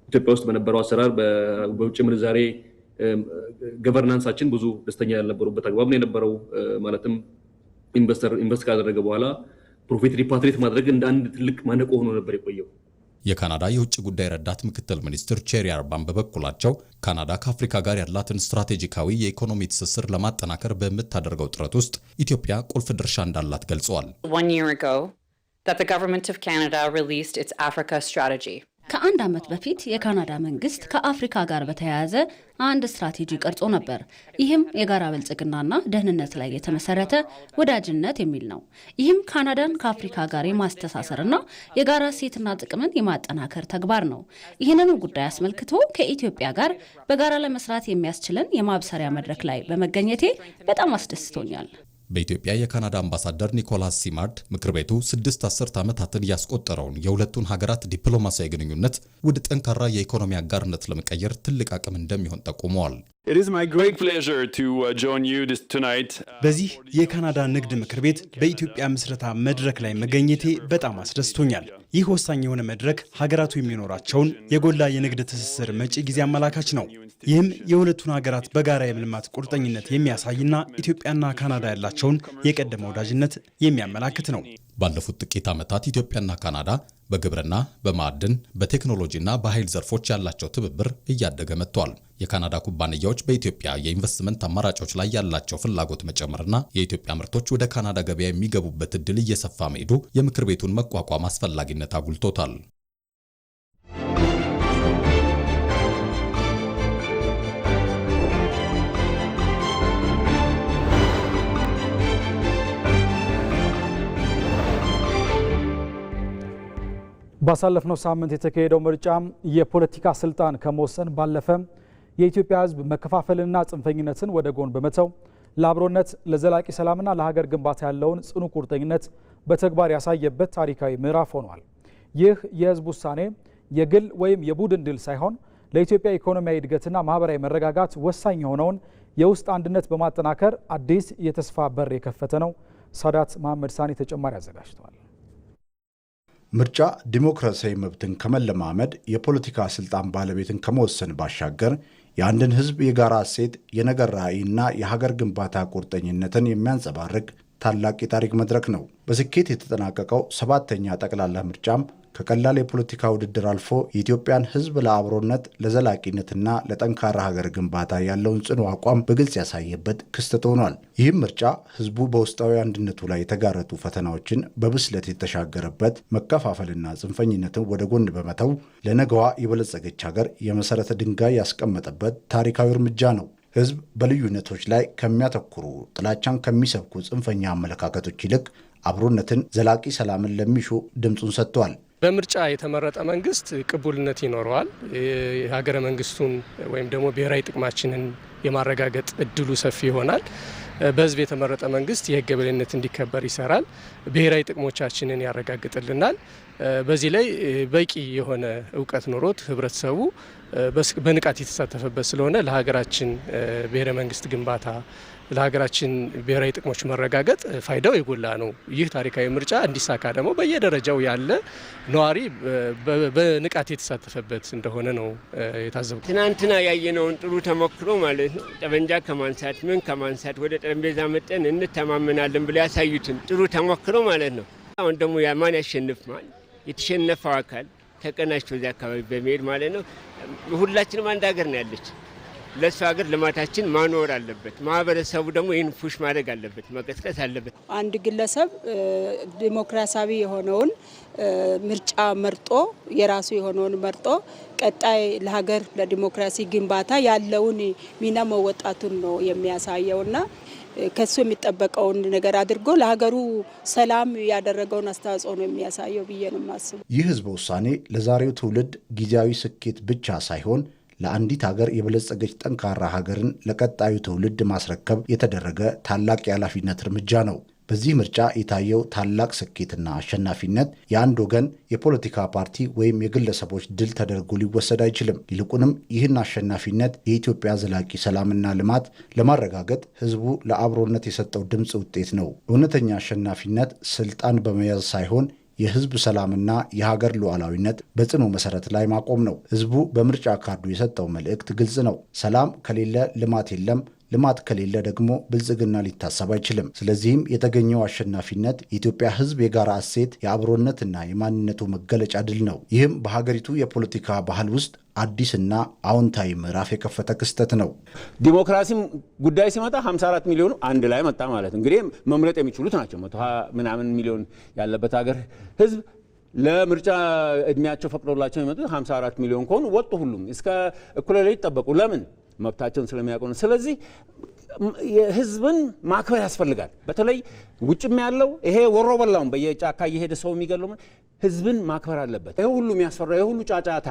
ኢትዮጵያ ውስጥ በነበረው አሰራር በውጭ ምንዛሬ ገቨርናንሳችን ብዙ ደስተኛ ያልነበሩበት አግባብ ነው የነበረው። ማለትም ኢንቨስት ካደረገ በኋላ ፕሮፊት ሪፓትሪት ማድረግ እንደ አንድ ትልቅ ማነቆ ሆኖ ነበር የቆየው። የካናዳ የውጭ ጉዳይ ረዳት ምክትል ሚኒስትር ቼሪ አርባን በበኩላቸው ካናዳ ከአፍሪካ ጋር ያላትን ስትራቴጂካዊ የኢኮኖሚ ትስስር ለማጠናከር በምታደርገው ጥረት ውስጥ ኢትዮጵያ ቁልፍ ድርሻ እንዳላት ገልጸዋል። ከአንድ ዓመት በፊት የካናዳ መንግስት ከአፍሪካ ጋር በተያያዘ አንድ ስትራቴጂ ቀርጾ ነበር። ይህም የጋራ ብልጽግናና ደህንነት ላይ የተመሰረተ ወዳጅነት የሚል ነው። ይህም ካናዳን ከአፍሪካ ጋር የማስተሳሰርና የጋራ እሴትና ጥቅምን የማጠናከር ተግባር ነው። ይህንን ጉዳይ አስመልክቶ ከኢትዮጵያ ጋር በጋራ ለመስራት የሚያስችለን የማብሰሪያ መድረክ ላይ በመገኘቴ በጣም አስደስቶኛል። በኢትዮጵያ የካናዳ አምባሳደር ኒኮላስ ሲማርድ ምክር ቤቱ 6 አስርት ዓመታትን ያስቆጠረውን የሁለቱን ሀገራት ዲፕሎማሲያዊ ግንኙነት ወደ ጠንካራ የኢኮኖሚ አጋርነት ለመቀየር ትልቅ አቅም እንደሚሆን ጠቁመዋል። በዚህ የካናዳ ንግድ ምክር ቤት በኢትዮጵያ ምስረታ መድረክ ላይ መገኘቴ በጣም አስደስቶኛል። ይህ ወሳኝ የሆነ መድረክ ሀገራቱ የሚኖራቸውን የጎላ የንግድ ትስስር መጪ ጊዜ አመላካች ነው። ይህም የሁለቱን ሀገራት በጋራ የልማት ቁርጠኝነት የሚያሳይና ኢትዮጵያና ካናዳ ያላቸውን የቀደመ ወዳጅነት የሚያመላክት ነው። ባለፉት ጥቂት ዓመታት ኢትዮጵያና ካናዳ በግብርና፣ በማዕድን፣ በቴክኖሎጂና በኃይል ዘርፎች ያላቸው ትብብር እያደገ መጥቷል። የካናዳ ኩባንያዎች በኢትዮጵያ የኢንቨስትመንት አማራጮች ላይ ያላቸው ፍላጎት መጨመርና የኢትዮጵያ ምርቶች ወደ ካናዳ ገበያ የሚገቡበት ዕድል እየሰፋ መሄዱ የምክር ቤቱን መቋቋም አስፈላጊነት አጉልቶታል። ባሳለፍነው ሳምንት የተካሄደው ምርጫ የፖለቲካ ስልጣን ከመወሰን ባለፈ የኢትዮጵያ ሕዝብ መከፋፈልና ጽንፈኝነትን ወደ ጎን በመተው ለአብሮነት ለዘላቂ ሰላምና ለሀገር ግንባታ ያለውን ጽኑ ቁርጠኝነት በተግባር ያሳየበት ታሪካዊ ምዕራፍ ሆኗል። ይህ የሕዝብ ውሳኔ የግል ወይም የቡድን ድል ሳይሆን ለኢትዮጵያ ኢኮኖሚያዊ እድገትና ማህበራዊ መረጋጋት ወሳኝ የሆነውን የውስጥ አንድነት በማጠናከር አዲስ የተስፋ በር የከፈተ ነው። ሳዳት መሐመድ ሳኒ ተጨማሪ አዘጋጅተዋል። ምርጫ ዲሞክራሲያዊ መብትን ከመለማመድ የፖለቲካ ስልጣን ባለቤትን ከመወሰን ባሻገር የአንድን ህዝብ የጋራ እሴት፣ የነገር ራዕይና የሀገር ግንባታ ቁርጠኝነትን የሚያንጸባርቅ ታላቅ የታሪክ መድረክ ነው። በስኬት የተጠናቀቀው 7ኛ ጠቅላላ ምርጫም ከቀላል የፖለቲካ ውድድር አልፎ የኢትዮጵያን ህዝብ ለአብሮነት ለዘላቂነትና ለጠንካራ ሀገር ግንባታ ያለውን ጽኑ አቋም በግልጽ ያሳየበት ክስተት ሆኗል። ይህም ምርጫ ህዝቡ በውስጣዊ አንድነቱ ላይ የተጋረጡ ፈተናዎችን በብስለት የተሻገረበት፣ መከፋፈልና ጽንፈኝነትን ወደ ጎን በመተው ለነገዋ የበለጸገች ሀገር የመሰረተ ድንጋይ ያስቀመጠበት ታሪካዊ እርምጃ ነው። ህዝብ በልዩነቶች ላይ ከሚያተኩሩ ጥላቻን ከሚሰብኩ ጽንፈኛ አመለካከቶች ይልቅ አብሮነትን፣ ዘላቂ ሰላምን ለሚሹ ድምፁን ሰጥቷል። በምርጫ የተመረጠ መንግስት ቅቡልነት ይኖረዋል። የሀገረ መንግስቱን ወይም ደግሞ ብሔራዊ ጥቅማችንን የማረጋገጥ እድሉ ሰፊ ይሆናል። በህዝብ የተመረጠ መንግስት የህግ የበላይነት እንዲከበር ይሰራል፣ ብሔራዊ ጥቅሞቻችንን ያረጋግጥልናል። በዚህ ላይ በቂ የሆነ እውቀት ኖሮት ህብረተሰቡ በንቃት የተሳተፈበት ስለሆነ ለሀገራችን ብሔረ መንግስት ግንባታ ለሀገራችን ብሔራዊ ጥቅሞች መረጋገጥ ፋይዳው የጎላ ነው። ይህ ታሪካዊ ምርጫ እንዲሳካ ደግሞ በየደረጃው ያለ ነዋሪ በንቃት የተሳተፈበት እንደሆነ ነው የታዘብኩት። ትናንትና ያየነውን ጥሩ ተሞክሮ ማለት ነው። ጠመንጃ ከማንሳት ምን ከማንሳት ወደ ጠረጴዛ መጠን እንተማመናለን ብለው ያሳዩትን ጥሩ ተሞክሮ ማለት ነው። አሁን ደግሞ ማን ያሸንፋል? የተሸነፈው አካል ተቀናጅቶ እዚያ አካባቢ በመሄድ ማለት ነው። ሁላችንም አንድ ሀገር ነው ያለች። ለሱ ሀገር ልማታችን ማኖር አለበት። ማህበረሰቡ ደግሞ ይህን ፑሽ ማድረግ አለበት፣ መቀስቀስ አለበት። አንድ ግለሰብ ዲሞክራሲያዊ የሆነውን ምርጫ መርጦ የራሱ የሆነውን መርጦ ቀጣይ ለሀገር ለዲሞክራሲ ግንባታ ያለውን ሚና መወጣቱን ነው የሚያሳየውና ከሱ የሚጠበቀውን ነገር አድርጎ ለሀገሩ ሰላም ያደረገውን አስተዋጽኦ ነው የሚያሳየው ብዬ ነው የማስበው። ይህ ህዝበ ውሳኔ ለዛሬው ትውልድ ጊዜያዊ ስኬት ብቻ ሳይሆን ለአንዲት ሀገር የበለጸገች ጠንካራ ሀገርን ለቀጣዩ ትውልድ ማስረከብ የተደረገ ታላቅ የኃላፊነት እርምጃ ነው። በዚህ ምርጫ የታየው ታላቅ ስኬትና አሸናፊነት የአንድ ወገን የፖለቲካ ፓርቲ ወይም የግለሰቦች ድል ተደርጎ ሊወሰድ አይችልም። ይልቁንም ይህን አሸናፊነት የኢትዮጵያ ዘላቂ ሰላምና ልማት ለማረጋገጥ ህዝቡ ለአብሮነት የሰጠው ድምፅ ውጤት ነው። እውነተኛ አሸናፊነት ስልጣን በመያዝ ሳይሆን የህዝብ ሰላምና የሀገር ሉዓላዊነት በጽኑ መሰረት ላይ ማቆም ነው። ህዝቡ በምርጫ ካርዱ የሰጠው መልእክት ግልጽ ነው። ሰላም ከሌለ ልማት የለም፣ ልማት ከሌለ ደግሞ ብልጽግና ሊታሰብ አይችልም። ስለዚህም የተገኘው አሸናፊነት የኢትዮጵያ ህዝብ የጋራ እሴት፣ የአብሮነትና የማንነቱ መገለጫ ድል ነው። ይህም በሀገሪቱ የፖለቲካ ባህል ውስጥ አዲስና አዎንታዊ ምዕራፍ የከፈተ ክስተት ነው። ዲሞክራሲም ጉዳይ ሲመጣ 54 ሚሊዮኑ አንድ ላይ መጣ ማለት እንግዲህ መምረጥ የሚችሉት ናቸው። 120 ምናምን ሚሊዮን ያለበት ሀገር ህዝብ ለምርጫ እድሜያቸው ፈቅዶላቸው የመጡት 54 ሚሊዮን ከሆኑ ወጡ። ሁሉም እስከ እኩለ ሌሊት ጠበቁ። ለምን? መብታቸውን ስለሚያውቁ ነው። ስለዚህ የህዝብን ማክበር ያስፈልጋል። በተለይ ውጭም ያለው ይሄ ወሮ በላውን በየጫካ እየሄደ ሰው የሚገለው ህዝብን ማክበር አለበት። ይሄ ሁሉ የሚያስፈራ ይሄ ሁሉ ጫጫታ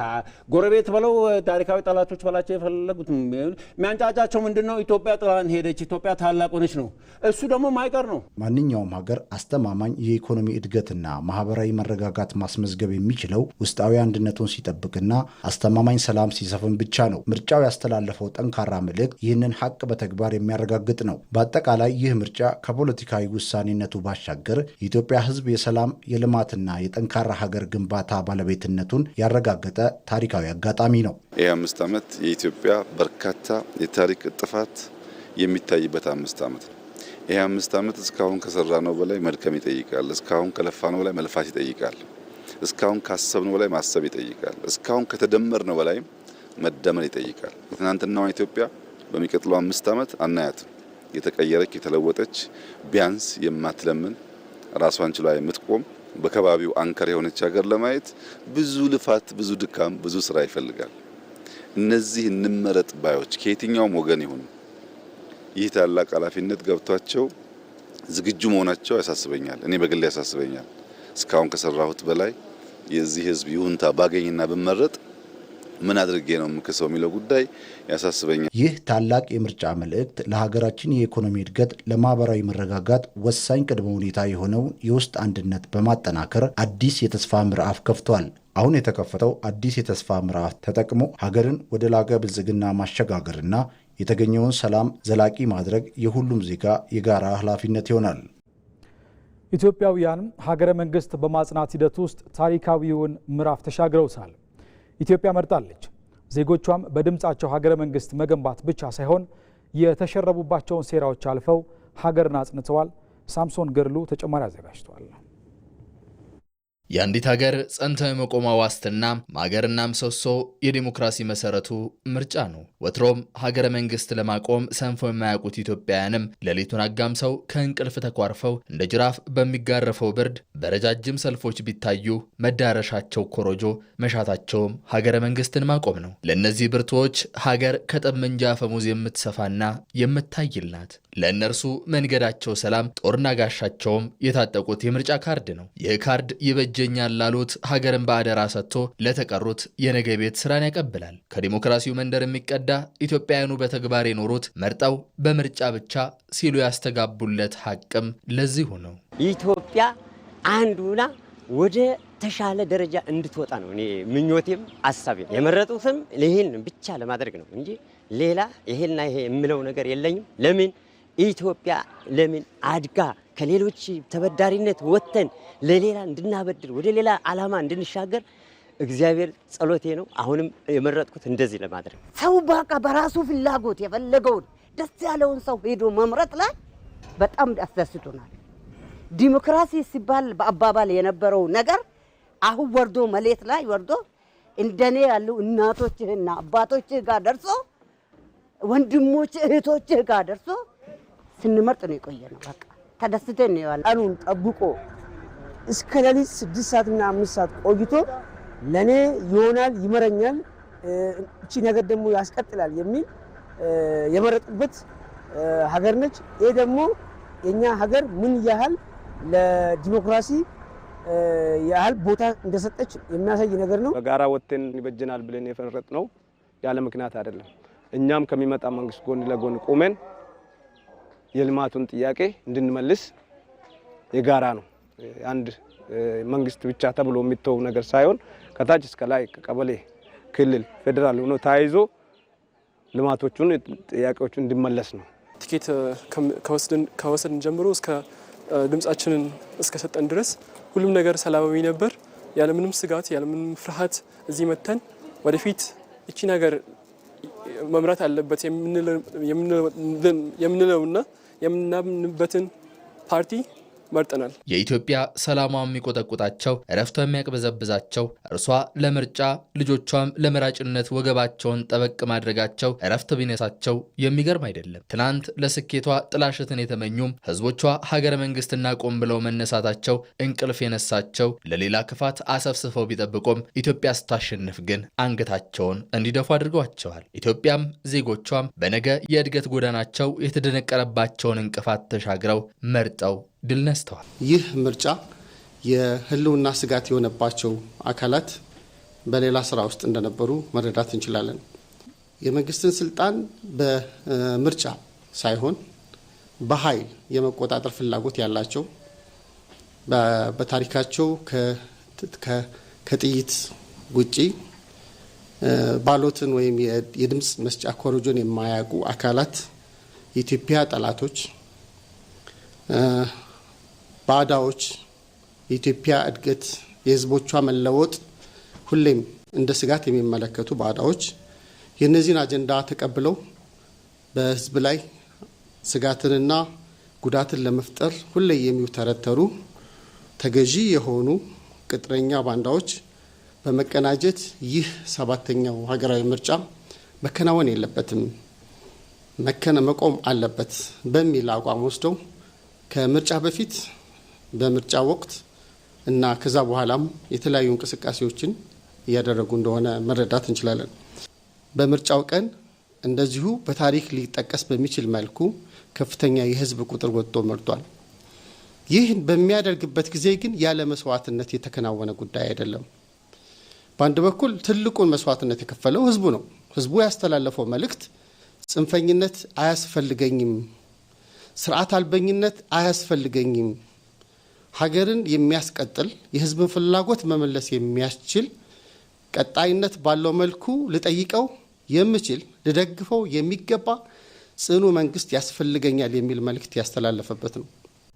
ጎረቤት በለው ታሪካዊ ጠላቶች በላቸው የፈለጉት የሚያንጫጫቸው ምንድነው? ኢትዮጵያ ጥላን ሄደች፣ ኢትዮጵያ ታላቅ ሆነች ነው። እሱ ደግሞ ማይቀር ነው። ማንኛውም ሀገር አስተማማኝ የኢኮኖሚ እድገትና ማህበራዊ መረጋጋት ማስመዝገብ የሚችለው ውስጣዊ አንድነቱን ሲጠብቅና አስተማማኝ ሰላም ሲሰፍን ብቻ ነው። ምርጫው ያስተላለፈው ጠንካራ መልእክት ይህንን ሀቅ በተግባር የሚያረጋግጥ ነው። በአጠቃላይ ይህ ምርጫ ከፖለቲካዊ ውሳኔነቱ ባሻገር የኢትዮጵያ ህዝብ የሰላም የልማትና የጠንካራ ሀገር ግንባታ ባለቤትነቱን ያረጋገጠ ታሪካዊ አጋጣሚ ነው። ይህ 5 ዓመት የኢትዮጵያ በርካታ የታሪክ ጥፋት የሚታይበት 5 ዓመት ነው። ይህ 5 ዓመት እስካሁን ከሰራነው በላይ መድከም ይጠይቃል። እስካሁን ከለፋነው በላይ መልፋት ይጠይቃል። እስካሁን ካሰብነው በላይ ማሰብ ይጠይቃል። እስካሁን ከተደመርነው በላይ መደመር ይጠይቃል። የትናንትናዋ ኢትዮጵያ በሚቀጥለው 5 ዓመት አናያትም። የተቀየረች የተለወጠች ቢያንስ የማትለምን ራሷን ችላ የምትቆም በከባቢው አንከር የሆነች ሀገር ለማየት ብዙ ልፋት፣ ብዙ ድካም፣ ብዙ ስራ ይፈልጋል። እነዚህ እንመረጥ ባዮች ከየትኛውም ወገን ይሁኑ ይህ ታላቅ ኃላፊነት ገብቷቸው ዝግጁ መሆናቸው ያሳስበኛል። እኔ በግሌ ያሳስበኛል። እስካሁን ከሰራሁት በላይ የዚህ ህዝብ ይሁንታ ባገኝና ብመረጥ ምን አድርጌ ነው የምከሰው የሚለው ጉዳይ ያሳስበኛል። ይህ ታላቅ የምርጫ መልእክት ለሀገራችን የኢኮኖሚ እድገት፣ ለማህበራዊ መረጋጋት ወሳኝ ቅድመ ሁኔታ የሆነውን የውስጥ አንድነት በማጠናከር አዲስ የተስፋ ምዕራፍ ከፍቷል። አሁን የተከፈተው አዲስ የተስፋ ምዕራፍ ተጠቅሞ ሀገርን ወደ ላቀ ብልጽግና ማሸጋገርና የተገኘውን ሰላም ዘላቂ ማድረግ የሁሉም ዜጋ የጋራ ኃላፊነት ይሆናል። ኢትዮጵያውያን ሀገረ መንግስት በማጽናት ሂደት ውስጥ ታሪካዊውን ምዕራፍ ተሻግረውታል። ኢትዮጵያ መርጣለች። ዜጎቿም በድምፃቸው ሀገረ መንግስት መገንባት ብቻ ሳይሆን የተሸረቡባቸውን ሴራዎች አልፈው ሀገርን አጽንተዋል። ሳምሶን ገርሉ ተጨማሪ አዘጋጅቷል። የአንዲት ሀገር ጸንታ የመቆሟ ዋስትና ማገርና ምሰሶ የዲሞክራሲ መሰረቱ ምርጫ ነው። ወትሮም ሀገረ መንግስት ለማቆም ሰንፈው የማያውቁት ኢትዮጵያውያንም ሌሊቱን አጋምሰው ከእንቅልፍ ተኳርፈው እንደ ጅራፍ በሚጋረፈው ብርድ በረጃጅም ሰልፎች ቢታዩ መዳረሻቸው ኮሮጆ፣ መሻታቸውም ሀገረ መንግስትን ማቆም ነው። ለእነዚህ ብርቱዎች ሀገር ከጠመንጃ አፈሙዝ የምትሰፋና የምታይልናት። ለእነርሱ መንገዳቸው ሰላም፣ ጦርና ጋሻቸውም የታጠቁት የምርጫ ካርድ ነው። ይህ ካርድ ይበጀኛል ላሉት ሀገርን በአደራ ሰጥቶ ለተቀሩት የነገ ቤት ስራን ያቀብላል። ከዲሞክራሲው መንደር የሚቀዳ ኢትዮጵያውያኑ በተግባር የኖሩት መርጠው በምርጫ ብቻ ሲሉ ያስተጋቡለት ሀቅም ለዚሁ ነው። ኢትዮጵያ አንዱና ወደ ተሻለ ደረጃ እንድትወጣ ነው እኔ ምኞቴም አሳቤም። የመረጡትም ይሄን ብቻ ለማድረግ ነው እንጂ ሌላ ይሄና ይሄ የምለው ነገር የለኝም። ለምን ኢትዮጵያ ለምን አድጋ ከሌሎች ተበዳሪነት ወጥተን ለሌላ እንድናበድር ወደ ሌላ ዓላማ እንድንሻገር እግዚአብሔር ጸሎቴ ነው። አሁንም የመረጥኩት እንደዚህ ለማድረግ ሰው በቃ በራሱ ፍላጎት የፈለገውን ደስ ያለውን ሰው ሄዶ መምረጥ ላይ በጣም ያስደስቱናል። ዲሞክራሲ ሲባል በአባባል የነበረው ነገር አሁን ወርዶ መሬት ላይ ወርዶ እንደኔ ያሉ እናቶችህና አባቶችህ ጋር ደርሶ ወንድሞች እህቶችህ ጋር ደርሶ ስንመርጥ ነው የቆየነው። በቃ ተደስተን ነው ያለው። ቀኑን ጠብቆ እስከ ሌሊት 6 ሰዓትና 5 ሰዓት ቆይቶ ለኔ ይሆናል ይመረኛል እቺ ነገር ደግሞ ያስቀጥላል የሚል የመረጡበት ሀገር ነች። ይሄ ደግሞ የኛ ሀገር ምን ያህል ለዲሞክራሲ ያህል ቦታ እንደሰጠች የሚያሳይ ነገር ነው። በጋራ ወጥተን ይበጀናል ብለን የፈረጥነው ያለ ምክንያት አይደለም። እኛም ከሚመጣ መንግስት ጎን ለጎን ቆመን የልማቱን ጥያቄ እንድንመልስ የጋራ ነው። አንድ መንግስት ብቻ ተብሎ የሚተው ነገር ሳይሆን ከታች እስከ ላይ ከቀበሌ፣ ክልል፣ ፌደራል ሆኖ ተያይዞ ልማቶቹን ጥያቄዎቹን እንዲመለስ ነው። ቲኬት ከወሰድን ጀምሮ እስከ ድምጻችንን እስከ ሰጠን ድረስ ሁሉም ነገር ሰላማዊ ነበር። ያለምንም ስጋት ያለምንም ፍርሃት እዚህ መተን ወደፊት እቺ ነገር መምራት አለበት የምንለውና የምናምንበትን ፓርቲ መርጠናል። የኢትዮጵያ ሰላሟ የሚቆጠቁጣቸው እረፍቷ የሚያቅበዘብዛቸው እርሷ ለምርጫ ልጆቿም ለመራጭነት ወገባቸውን ጠበቅ ማድረጋቸው እረፍት ቢነሳቸው የሚገርም አይደለም። ትናንት ለስኬቷ ጥላሸትን የተመኙም ህዝቦቿ ሀገረ መንግስትና ቆም ብለው መነሳታቸው እንቅልፍ የነሳቸው ለሌላ ክፋት አሰፍስፈው ቢጠብቁም ኢትዮጵያ ስታሸንፍ ግን አንገታቸውን እንዲደፉ አድርገዋቸዋል። ኢትዮጵያም ዜጎቿም በነገ የእድገት ጎዳናቸው የተደነቀረባቸውን እንቅፋት ተሻግረው መርጠው ድል ነስተዋል። ይህ ምርጫ የህልውና ስጋት የሆነባቸው አካላት በሌላ ስራ ውስጥ እንደነበሩ መረዳት እንችላለን። የመንግስትን ስልጣን በምርጫ ሳይሆን በኃይል የመቆጣጠር ፍላጎት ያላቸው በታሪካቸው ከጥይት ውጪ ባሎትን ወይም የድምፅ መስጫ ኮረጆን የማያውቁ አካላት የኢትዮጵያ ጠላቶች ባዳዎች የኢትዮጵያ እድገት የህዝቦቿ መለወጥ ሁሌም እንደ ስጋት የሚመለከቱ ባዳዎች የነዚህን አጀንዳ ተቀብለው በህዝብ ላይ ስጋትንና ጉዳትን ለመፍጠር ሁሌ የሚውተረተሩ ተገዢ የሆኑ ቅጥረኛ ባንዳዎች በመቀናጀት ይህ 7ኛው ሀገራዊ ምርጫ መከናወን የለበትም መቆም አለበት በሚል አቋም ወስደው ከምርጫ በፊት በምርጫ ወቅት እና ከዛ በኋላም የተለያዩ እንቅስቃሴዎችን እያደረጉ እንደሆነ መረዳት እንችላለን። በምርጫው ቀን እንደዚሁ በታሪክ ሊጠቀስ በሚችል መልኩ ከፍተኛ የህዝብ ቁጥር ወጥቶ መርጧል። ይህ በሚያደርግበት ጊዜ ግን ያለ መስዋዕትነት የተከናወነ ጉዳይ አይደለም። በአንድ በኩል ትልቁን መስዋዕትነት የከፈለው ህዝቡ ነው። ህዝቡ ያስተላለፈው መልእክት ጽንፈኝነት አያስፈልገኝም፣ ስርዓት አልበኝነት አያስፈልገኝም፣ ሀገርን የሚያስቀጥል የህዝብን ፍላጎት መመለስ የሚያስችል ቀጣይነት ባለው መልኩ ልጠይቀው የምችል ልደግፈው የሚገባ ጽኑ መንግስት ያስፈልገኛል የሚል መልእክት ያስተላለፈበት ነው።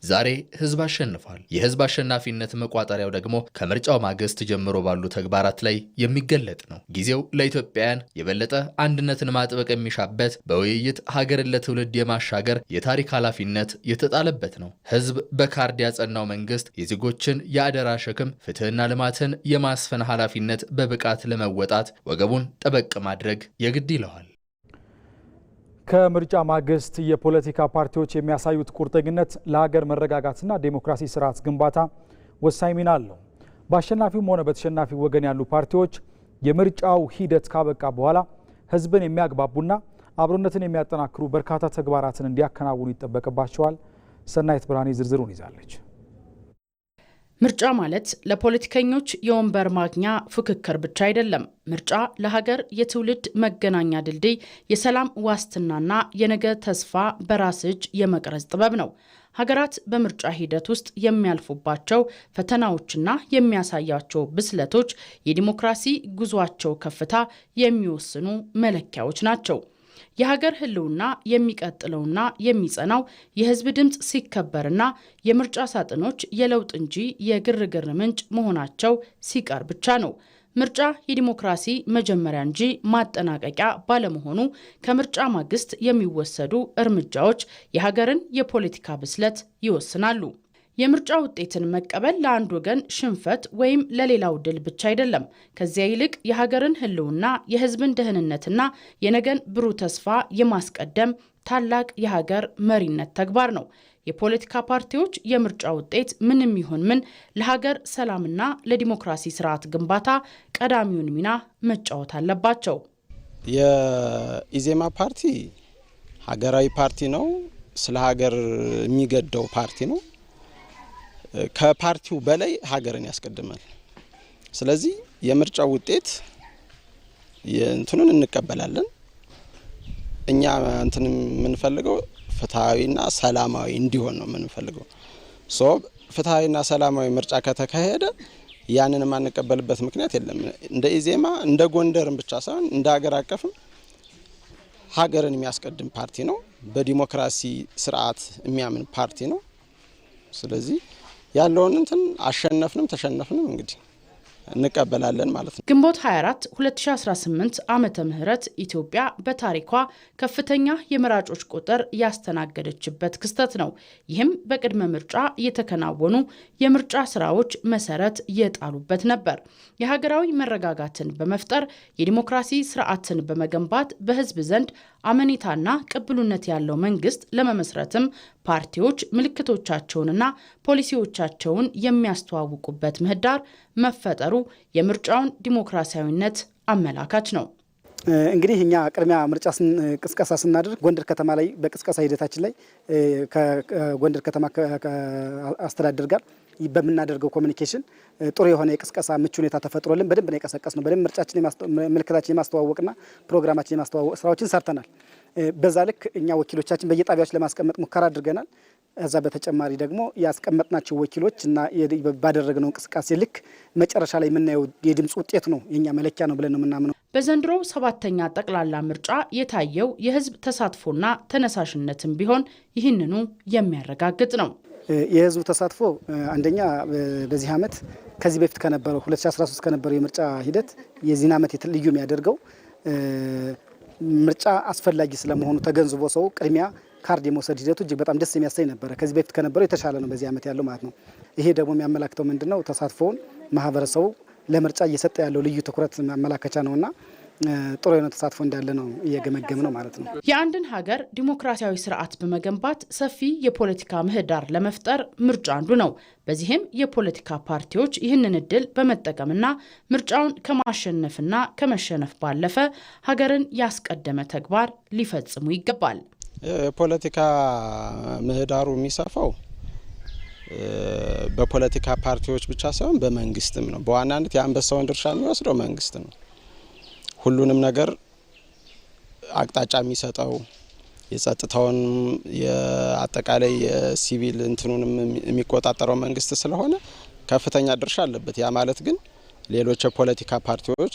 ዛሬ ህዝብ አሸንፏል። የህዝብ አሸናፊነት መቋጠሪያው ደግሞ ከምርጫው ማግስት ጀምሮ ባሉ ተግባራት ላይ የሚገለጥ ነው። ጊዜው ለኢትዮጵያውያን የበለጠ አንድነትን ማጥበቅ የሚሻበት በውይይት ሀገርን ለትውልድ የማሻገር የታሪክ ኃላፊነት የተጣለበት ነው። ህዝብ በካርድ ያጸናው መንግስት የዜጎችን የአደራ ሸክም ፍትህና ልማትን የማስፈን ኃላፊነት በብቃት ለመወጣት ወገቡን ጠበቅ ማድረግ የግድ ይለዋል። ከምርጫ ማግስት የፖለቲካ ፓርቲዎች የሚያሳዩት ቁርጠኝነት ለሀገር መረጋጋትና ዴሞክራሲ ስርዓት ግንባታ ወሳኝ ሚና አለው። በአሸናፊውም ሆነ በተሸናፊው ወገን ያሉ ፓርቲዎች የምርጫው ሂደት ካበቃ በኋላ ህዝብን የሚያግባቡና አብሮነትን የሚያጠናክሩ በርካታ ተግባራትን እንዲያከናውኑ ይጠበቅባቸዋል። ሰናይት ብርሃኔ ዝርዝሩን ይዛለች። ምርጫ ማለት ለፖለቲከኞች የወንበር ማግኛ ፍክክር ብቻ አይደለም። ምርጫ ለሀገር የትውልድ መገናኛ ድልድይ፣ የሰላም ዋስትናና የነገ ተስፋ በራስ እጅ የመቅረጽ ጥበብ ነው። ሀገራት በምርጫ ሂደት ውስጥ የሚያልፉባቸው ፈተናዎችና የሚያሳያቸው ብስለቶች የዲሞክራሲ ጉዟቸው ከፍታ የሚወስኑ መለኪያዎች ናቸው። የሀገር ህልውና የሚቀጥለውና የሚጸናው የህዝብ ድምፅ ሲከበርና የምርጫ ሳጥኖች የለውጥ እንጂ የግርግር ምንጭ መሆናቸው ሲቀር ብቻ ነው። ምርጫ የዲሞክራሲ መጀመሪያ እንጂ ማጠናቀቂያ ባለመሆኑ ከምርጫ ማግስት የሚወሰዱ እርምጃዎች የሀገርን የፖለቲካ ብስለት ይወስናሉ። የምርጫ ውጤትን መቀበል ለአንድ ወገን ሽንፈት ወይም ለሌላው ድል ብቻ አይደለም። ከዚያ ይልቅ የሀገርን ህልውና፣ የህዝብን ደህንነትና የነገን ብሩህ ተስፋ የማስቀደም ታላቅ የሀገር መሪነት ተግባር ነው። የፖለቲካ ፓርቲዎች የምርጫ ውጤት ምንም ይሁን ምን ለሀገር ሰላምና ለዲሞክራሲ ስርዓት ግንባታ ቀዳሚውን ሚና መጫወት አለባቸው። የኢዜማ ፓርቲ ሀገራዊ ፓርቲ ነው። ስለ ሀገር የሚገደው ፓርቲ ነው። ከፓርቲው በላይ ሀገርን ያስቀድማል። ስለዚህ የምርጫው ውጤት እንትኑን እንቀበላለን። እኛ እንትን የምንፈልገው ፍትሃዊና ሰላማዊ እንዲሆን ነው የምንፈልገው። ፍትሃዊና ሰላማዊ ምርጫ ከተካሄደ ያንን የማንቀበልበት ምክንያት የለም። እንደ ኢዜማ እንደ ጎንደርም ብቻ ሳይሆን እንደ ሀገር አቀፍም ሀገርን የሚያስቀድም ፓርቲ ነው። በዲሞክራሲ ስርዓት የሚያምን ፓርቲ ነው። ስለዚህ ያለውን እንትን አሸነፍንም ተሸነፍንም እንግዲህ እንቀበላለን ማለት ነው። ግንቦት 24 2018 ዓመተ ምህረት ኢትዮጵያ በታሪኳ ከፍተኛ የመራጮች ቁጥር ያስተናገደችበት ክስተት ነው። ይህም በቅድመ ምርጫ የተከናወኑ የምርጫ ስራዎች መሰረት የጣሉበት ነበር። የሀገራዊ መረጋጋትን በመፍጠር የዲሞክራሲ ስርዓትን በመገንባት በህዝብ ዘንድ አመኔታና ቅብሉነት ያለው መንግስት ለመመስረትም ፓርቲዎች ምልክቶቻቸውንና ፖሊሲዎቻቸውን የሚያስተዋውቁበት ምህዳር መፈጠሩ የምርጫውን ዲሞክራሲያዊነት አመላካች ነው። እንግዲህ እኛ ቅድሚያ ምርጫ ቅስቀሳ ስናደርግ ጎንደር ከተማ ላይ በቅስቀሳ ሂደታችን ላይ ከጎንደር ከተማ አስተዳደር ጋር በምናደርገው ኮሚኒኬሽን ጥሩ የሆነ የቅስቀሳ ምቹ ሁኔታ ተፈጥሮልን በደንብ ነው የቀሰቀስ ነው። በደንብ ምርጫችን ምልክታችን የማስተዋወቅና ፕሮግራማችን የማስተዋወቅ ስራዎችን ሰርተናል። በዛ ልክ እኛ ወኪሎቻችን በየጣቢያዎች ለማስቀመጥ ሙከራ አድርገናል። እዛ በተጨማሪ ደግሞ ያስቀመጥናቸው ወኪሎች እና ባደረግነው እንቅስቃሴ ልክ መጨረሻ ላይ የምናየው የድምፅ ውጤት ነው የኛ መለኪያ ነው ብለን ነው የምናምነው። በዘንድሮው 7ኛ ጠቅላላ ምርጫ የታየው የህዝብ ተሳትፎና ተነሳሽነትም ቢሆን ይህንኑ የሚያረጋግጥ ነው። የህዝቡ ተሳትፎ አንደኛ በዚህ ዓመት ከዚህ በፊት ከነበረው 2013 ከነበረው የምርጫ ሂደት የዚህን ዓመት ልዩ የሚያደርገው ምርጫ አስፈላጊ ስለመሆኑ ተገንዝቦ ሰው ቅድሚያ ካርድ የመውሰድ ሂደቱ እጅግ በጣም ደስ የሚያሰኝ ነበረ። ከዚህ በፊት ከነበረው የተሻለ ነው በዚህ ዓመት ያለው ማለት ነው። ይሄ ደግሞ የሚያመላክተው ምንድነው? ተሳትፎውን ማህበረሰቡ ለምርጫ እየሰጠ ያለው ልዩ ትኩረት ማመላከቻ ነውና ጥሩ የሆነ ተሳትፎ እንዳለ ነው እየገመገም ነው ማለት ነው። የአንድን ሀገር ዲሞክራሲያዊ ስርዓት በመገንባት ሰፊ የፖለቲካ ምህዳር ለመፍጠር ምርጫ አንዱ ነው። በዚህም የፖለቲካ ፓርቲዎች ይህንን እድል በመጠቀምና ምርጫውን ከማሸነፍና ከመሸነፍ ባለፈ ሀገርን ያስቀደመ ተግባር ሊፈጽሙ ይገባል። የፖለቲካ ምህዳሩ የሚሰፋው በፖለቲካ ፓርቲዎች ብቻ ሳይሆን በመንግስትም ነው። በዋናነት የአንበሳውን ድርሻ የሚወስደው መንግስት ነው። ሁሉንም ነገር አቅጣጫ የሚሰጠው የጸጥታውን የአጠቃላይ የሲቪል እንትኑንም የሚቆጣጠረው መንግስት ስለሆነ ከፍተኛ ድርሻ አለበት። ያ ማለት ግን ሌሎች የፖለቲካ ፓርቲዎች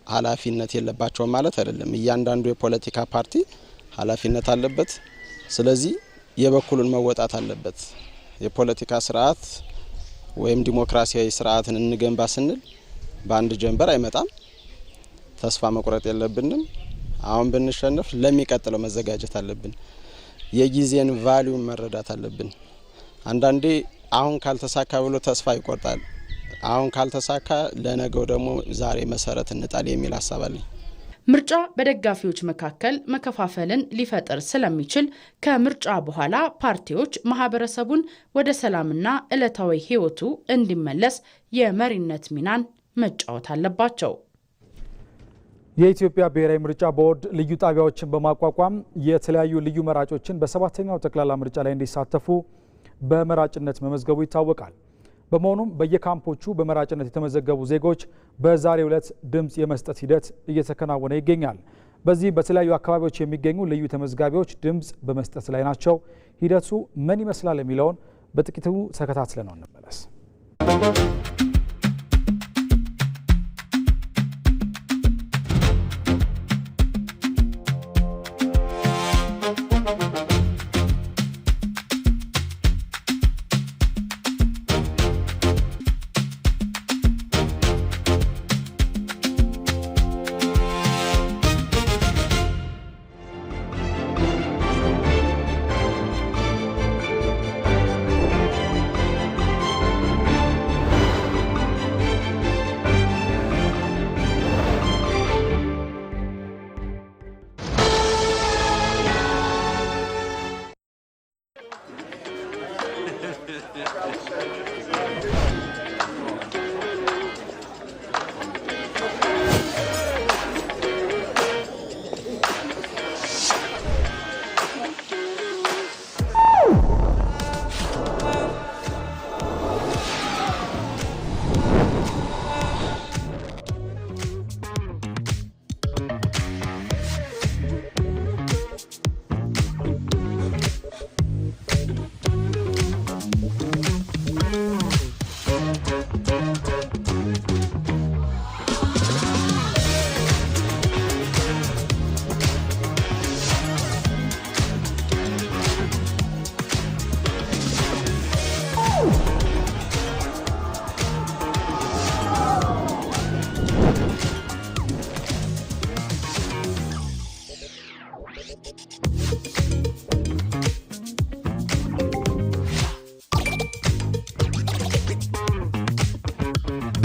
ኃላፊነት የለባቸውም ማለት አይደለም። እያንዳንዱ የፖለቲካ ፓርቲ ኃላፊነት አለበት። ስለዚህ የበኩሉን መወጣት አለበት። የፖለቲካ ስርዓት ወይም ዲሞክራሲያዊ ስርዓትን እንገንባ ስንል በአንድ ጀንበር አይመጣም። ተስፋ መቁረጥ የለብንም። አሁን ብንሸነፍ ለሚቀጥለው መዘጋጀት አለብን። የጊዜን ቫልዩ መረዳት አለብን። አንዳንዴ አሁን ካልተሳካ ብሎ ተስፋ ይቆርጣል። አሁን ካልተሳካ ለነገው ደግሞ ዛሬ መሰረት እንጣል የሚል ሀሳብ አለኝ። ምርጫ በደጋፊዎች መካከል መከፋፈልን ሊፈጥር ስለሚችል ከምርጫ በኋላ ፓርቲዎች ማህበረሰቡን ወደ ሰላምና ዕለታዊ ህይወቱ እንዲመለስ የመሪነት ሚናን መጫወት አለባቸው። የኢትዮጵያ ብሔራዊ ምርጫ ቦርድ ልዩ ጣቢያዎችን በማቋቋም የተለያዩ ልዩ መራጮችን በሰባተኛው ጠቅላላ ምርጫ ላይ እንዲሳተፉ በመራጭነት መመዝገቡ ይታወቃል። በመሆኑም በየካምፖቹ በመራጭነት የተመዘገቡ ዜጎች በዛሬው ዕለት ድምፅ የመስጠት ሂደት እየተከናወነ ይገኛል። በዚህ በተለያዩ አካባቢዎች የሚገኙ ልዩ ተመዝጋቢዎች ድምፅ በመስጠት ላይ ናቸው። ሂደቱ ምን ይመስላል የሚለውን በጥቂቱ ተከታትለን እንመለስ።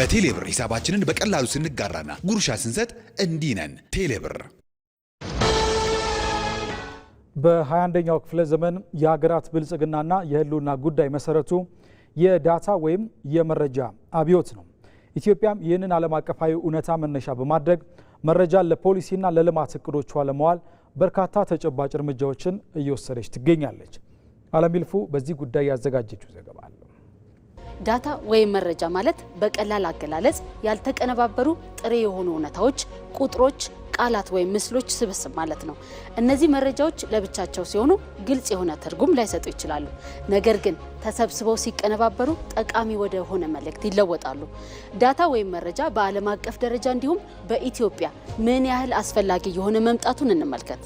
በቴሌብር ሂሳባችንን በቀላሉ ስንጋራና ጉርሻ ስንሰጥ እንዲህ ነን። ቴሌብር በ21ኛው ክፍለ ዘመን የሀገራት ብልጽግናና የህልውና ጉዳይ መሰረቱ የዳታ ወይም የመረጃ አብዮት ነው። ኢትዮጵያም ይህንን ዓለም አቀፋዊ እውነታ መነሻ በማድረግ መረጃን ለፖሊሲና ለልማት እቅዶቿ ለመዋል በርካታ ተጨባጭ እርምጃዎችን እየወሰደች ትገኛለች። አለሚልፉ በዚህ ጉዳይ ያዘጋጀችው ዘገባ አለ። ዳታ ወይም መረጃ ማለት በቀላል አገላለጽ ያልተቀነባበሩ ጥሬ የሆኑ እውነታዎች፣ ቁጥሮች፣ ቃላት ወይም ምስሎች ስብስብ ማለት ነው። እነዚህ መረጃዎች ለብቻቸው ሲሆኑ ግልጽ የሆነ ትርጉም ላይሰጡ ይችላሉ። ነገር ግን ተሰብስበው ሲቀነባበሩ ጠቃሚ ወደ ሆነ መልእክት ይለወጣሉ። ዳታ ወይም መረጃ በዓለም አቀፍ ደረጃ እንዲሁም በኢትዮጵያ ምን ያህል አስፈላጊ የሆነ መምጣቱን እንመልከት።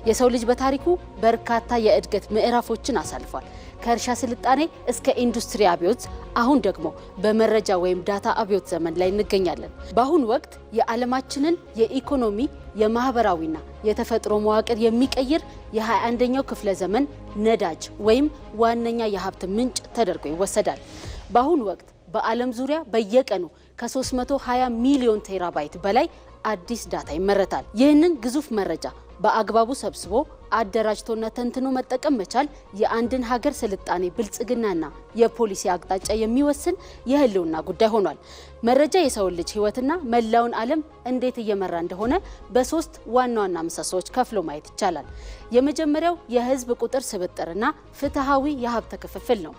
የሰው ልጅ በታሪኩ በርካታ የእድገት ምዕራፎችን አሳልፏል። ከእርሻ ስልጣኔ እስከ ኢንዱስትሪ አብዮት፣ አሁን ደግሞ በመረጃ ወይም ዳታ አብዮት ዘመን ላይ እንገኛለን። በአሁኑ ወቅት የዓለማችንን የኢኮኖሚ የማህበራዊና የተፈጥሮ መዋቅር የሚቀይር የ21ኛው ክፍለ ዘመን ነዳጅ ወይም ዋነኛ የሀብት ምንጭ ተደርጎ ይወሰዳል። በአሁኑ ወቅት በዓለም ዙሪያ በየቀኑ ከ320 ሚሊዮን ቴራባይት በላይ አዲስ ዳታ ይመረታል። ይህንን ግዙፍ መረጃ በአግባቡ ሰብስቦ አደራጅቶና ተንትኖ መጠቀም መቻል የአንድን ሀገር ስልጣኔ ብልጽግናና የፖሊሲ አቅጣጫ የሚወስን የህልውና ጉዳይ ሆኗል። መረጃ የሰውን ልጅ ህይወትና መላውን ዓለም እንዴት እየመራ እንደሆነ በሶስት ዋና ዋና ምሰሶዎች ከፍሎ ማየት ይቻላል። የመጀመሪያው የህዝብ ቁጥር ስብጥርና ፍትሃዊ የሀብት ክፍፍል ነው።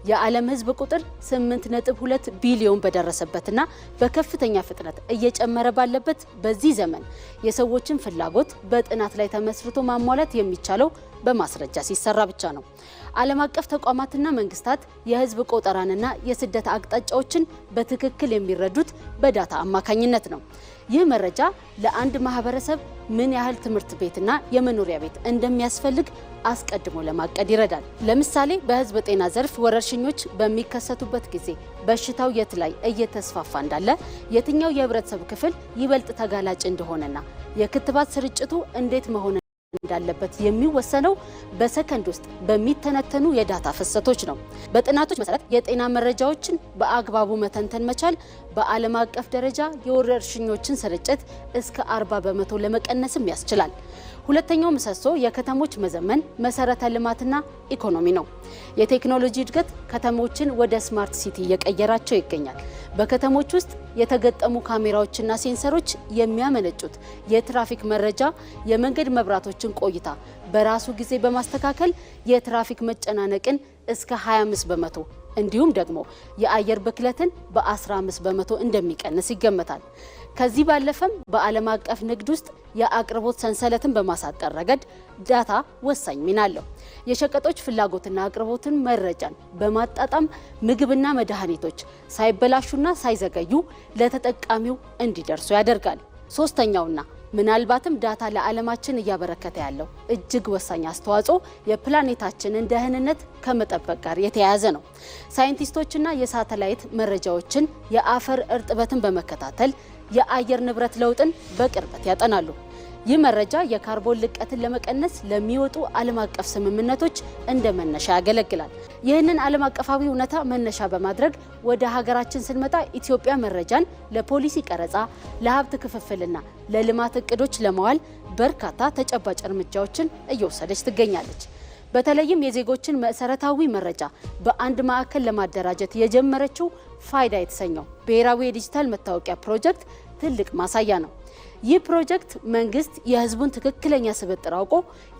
የዓለም ህዝብ ቁጥር 8.2 ቢሊዮን በደረሰበትና በከፍተኛ ፍጥነት እየጨመረ ባለበት በዚህ ዘመን የሰዎችን ፍላጎት በጥናት ላይ ተመስርቶ ማሟላት የሚቻለው በማስረጃ ሲሰራ ብቻ ነው። ዓለም አቀፍ ተቋማትና መንግስታት የህዝብ ቆጠራንና የስደት አቅጣጫዎችን በትክክል የሚረዱት በዳታ አማካኝነት ነው። ይህ መረጃ ለአንድ ማህበረሰብ ምን ያህል ትምህርት ቤትና የመኖሪያ ቤት እንደሚያስፈልግ አስቀድሞ ለማቀድ ይረዳል። ለምሳሌ በህዝብ ጤና ዘርፍ ወረርሽኞች በሚከሰቱበት ጊዜ በሽታው የት ላይ እየተስፋፋ እንዳለ፣ የትኛው የህብረተሰብ ክፍል ይበልጥ ተጋላጭ እንደሆነና የክትባት ስርጭቱ እንዴት መሆን እንዳለበት የሚወሰነው በሰከንድ ውስጥ በሚተነተኑ የዳታ ፍሰቶች ነው። በጥናቶች መሰረት የጤና መረጃዎችን በአግባቡ መተንተን መቻል በዓለም አቀፍ ደረጃ የወረርሽኞችን ስርጭት እስከ 40 በመቶ ለመቀነስም ያስችላል። ሁለተኛው ምሰሶ የከተሞች መዘመን፣ መሰረተ ልማትና ኢኮኖሚ ነው። የቴክኖሎጂ እድገት ከተሞችን ወደ ስማርት ሲቲ እየቀየራቸው ይገኛል። በከተሞች ውስጥ የተገጠሙ ካሜራዎችና ሴንሰሮች የሚያመነጩት የትራፊክ መረጃ የመንገድ መብራቶችን ቆይታ በራሱ ጊዜ በማስተካከል የትራፊክ መጨናነቅን እስከ 25 በመቶ እንዲሁም ደግሞ የአየር ብክለትን በ15 በመቶ እንደሚቀንስ ይገመታል። ከዚህ ባለፈም በዓለም አቀፍ ንግድ ውስጥ የአቅርቦት ሰንሰለትን በማሳጠር ረገድ ዳታ ወሳኝ ሚና አለው። የሸቀጦች ፍላጎትና አቅርቦትን መረጃን በማጣጣም ምግብና መድኃኒቶች ሳይበላሹና ሳይዘገዩ ለተጠቃሚው እንዲደርሱ ያደርጋል። ሶስተኛውና ምናልባትም ዳታ ለዓለማችን እያበረከተ ያለው እጅግ ወሳኝ አስተዋጽኦ የፕላኔታችንን ደህንነት ከመጠበቅ ጋር የተያያዘ ነው። ሳይንቲስቶችና የሳተላይት መረጃዎችን የአፈር እርጥበትን በመከታተል የአየር ንብረት ለውጥን በቅርበት ያጠናሉ። ይህ መረጃ የካርቦን ልቀትን ለመቀነስ ለሚወጡ ዓለም አቀፍ ስምምነቶች እንደ መነሻ ያገለግላል። ይህንን ዓለም አቀፋዊ እውነታ መነሻ በማድረግ ወደ ሀገራችን ስንመጣ ኢትዮጵያ መረጃን ለፖሊሲ ቀረጻ፣ ለሀብት ክፍፍልና ለልማት እቅዶች ለማዋል በርካታ ተጨባጭ እርምጃዎችን እየወሰደች ትገኛለች። በተለይም የዜጎችን መሰረታዊ መረጃ በአንድ ማዕከል ለማደራጀት የጀመረችው ፋይዳ የተሰኘው ብሔራዊ የዲጂታል መታወቂያ ፕሮጀክት ትልቅ ማሳያ ነው። ይህ ፕሮጀክት መንግስት የህዝቡን ትክክለኛ ስብጥር አውቆ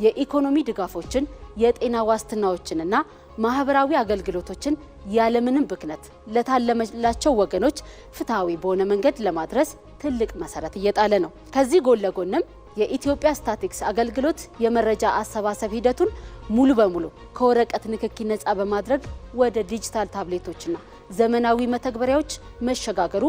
የኢኮኖሚ ድጋፎችን፣ የጤና ዋስትናዎችንና ማህበራዊ አገልግሎቶችን ያለምንም ብክነት ለታለመላቸው ወገኖች ፍትሃዊ በሆነ መንገድ ለማድረስ ትልቅ መሰረት እየጣለ ነው። ከዚህ ጎን ለጎንም የኢትዮጵያ ስታቲክስ አገልግሎት የመረጃ አሰባሰብ ሂደቱን ሙሉ በሙሉ ከወረቀት ንክኪ ነፃ በማድረግ ወደ ዲጂታል ታብሌቶችና ዘመናዊ መተግበሪያዎች መሸጋገሩ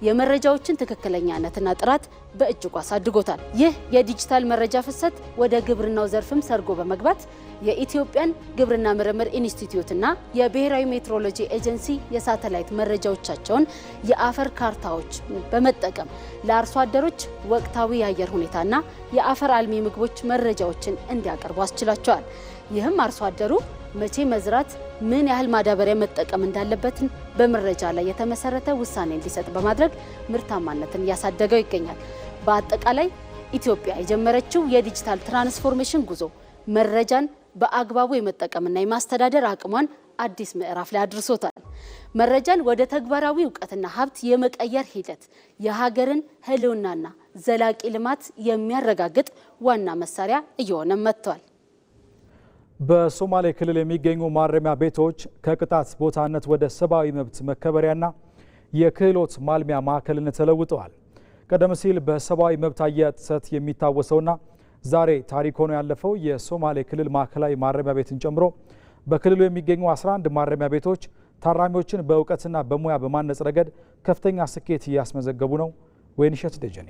የመረጃዎችን ትክክለኛነትና ጥራት በእጅጉ አሳድጎታል። ይህ የዲጂታል መረጃ ፍሰት ወደ ግብርናው ዘርፍም ሰርጎ በመግባት የኢትዮጵያን ግብርና ምርምር ኢንስቲትዩትና የብሔራዊ ሜትሮሎጂ ኤጀንሲ የሳተላይት መረጃዎቻቸውን የአፈር ካርታዎች በመጠቀም ለአርሶ አደሮች ወቅታዊ የአየር ሁኔታና የአፈር አልሚ ምግቦች መረጃዎችን እንዲያቀርቡ አስችላቸዋል። ይህም አርሶ አደሩ መቼ መዝራት፣ ምን ያህል ማዳበሪያ መጠቀም እንዳለበትን በመረጃ ላይ የተመሰረተ ውሳኔ እንዲሰጥ በማድረግ ምርታማነትን እያሳደገው ይገኛል። በአጠቃላይ ኢትዮጵያ የጀመረችው የዲጂታል ትራንስፎርሜሽን ጉዞ መረጃን በአግባቡ የመጠቀምና የማስተዳደር አቅሟን አዲስ ምዕራፍ ላይ አድርሶታል። መረጃን ወደ ተግባራዊ እውቀትና ሀብት የመቀየር ሂደት የሀገርን ህልውናና ዘላቂ ልማት የሚያረጋግጥ ዋና መሳሪያ እየሆነ መጥቷል። በሶማሌ ክልል የሚገኙ ማረሚያ ቤቶች ከቅጣት ቦታነት ወደ ሰብአዊ መብት መከበሪያና የክህሎት ማልሚያ ማዕከልነት ተለውጠዋል። ቀደም ሲል በሰብአዊ መብት አያያዝ ጥሰት የሚታወሰውና ዛሬ ታሪክ ሆኖ ያለፈው የሶማሌ ክልል ማዕከላዊ ማረሚያ ቤትን ጨምሮ በክልሉ የሚገኙ 11 ማረሚያ ቤቶች ታራሚዎችን በእውቀትና በሙያ በማነጽ ረገድ ከፍተኛ ስኬት እያስመዘገቡ ነው። ወይንሸት ደጀኔ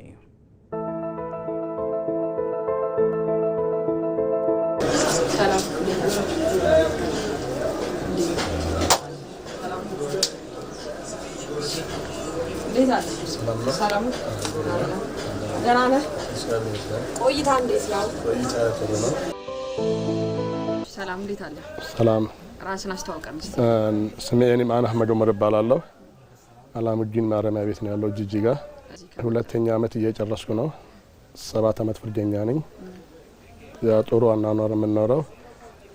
ሰላም እንዴት አለ? ሰላም። ራስን አስተዋውቀን እስቲ። ስሜ እኔም አህመድ ዑመር እባላለሁ። አላሙዲን ማረሚያ ቤት ነው ያለው ጅጅጋ። ሁለተኛ ዓመት እየጨረስኩ ነው። 7 ዓመት ፍርደኛ ነኝ። ጥሩ አኗኗር የምንኖረው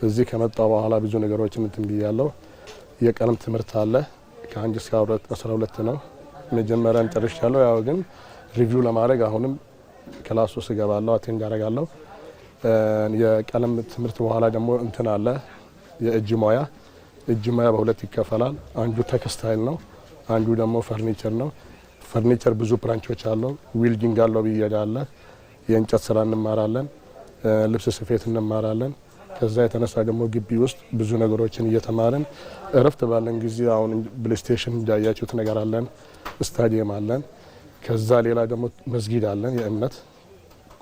እዚህ ከመጣው በኋላ ብዙ ነገሮችን እንትን ብያለሁ። የቀለም ትምህርት አለ ከ1 እስከ 12 ነው። መጀመሪያን ጨርሻለሁ። ያው ግን ሪቪው ለማድረግ አሁንም ክላስ ውስጥ እገባለሁ፣ አቴንድ አደርጋለሁ። የቀለም ትምህርት በኋላ ደግሞ እንትን አለ የእጅ ሙያ። እጅ ሙያ በሁለት ይከፈላል። አንዱ ቴክስታይል ነው፣ አንዱ ደግሞ ፈርኒቸር ነው። ፈርኒቸር ብዙ ብራንቾች አለው። ዊልዲንግ አለው ብያለሁ። የእንጨት ስራ እንማራለን፣ ልብስ ስፌት እንማራለን። ከዛ የተነሳ ደግሞ ግቢ ውስጥ ብዙ ነገሮችን እየተማርን እረፍት ባለን ጊዜ አሁን ፕሌይስቴሽን እንዳያችሁት ነገር አለን፣ ስታዲየም አለን። ከዛ ሌላ ደግሞ መስጊድ አለን፣ የእምነት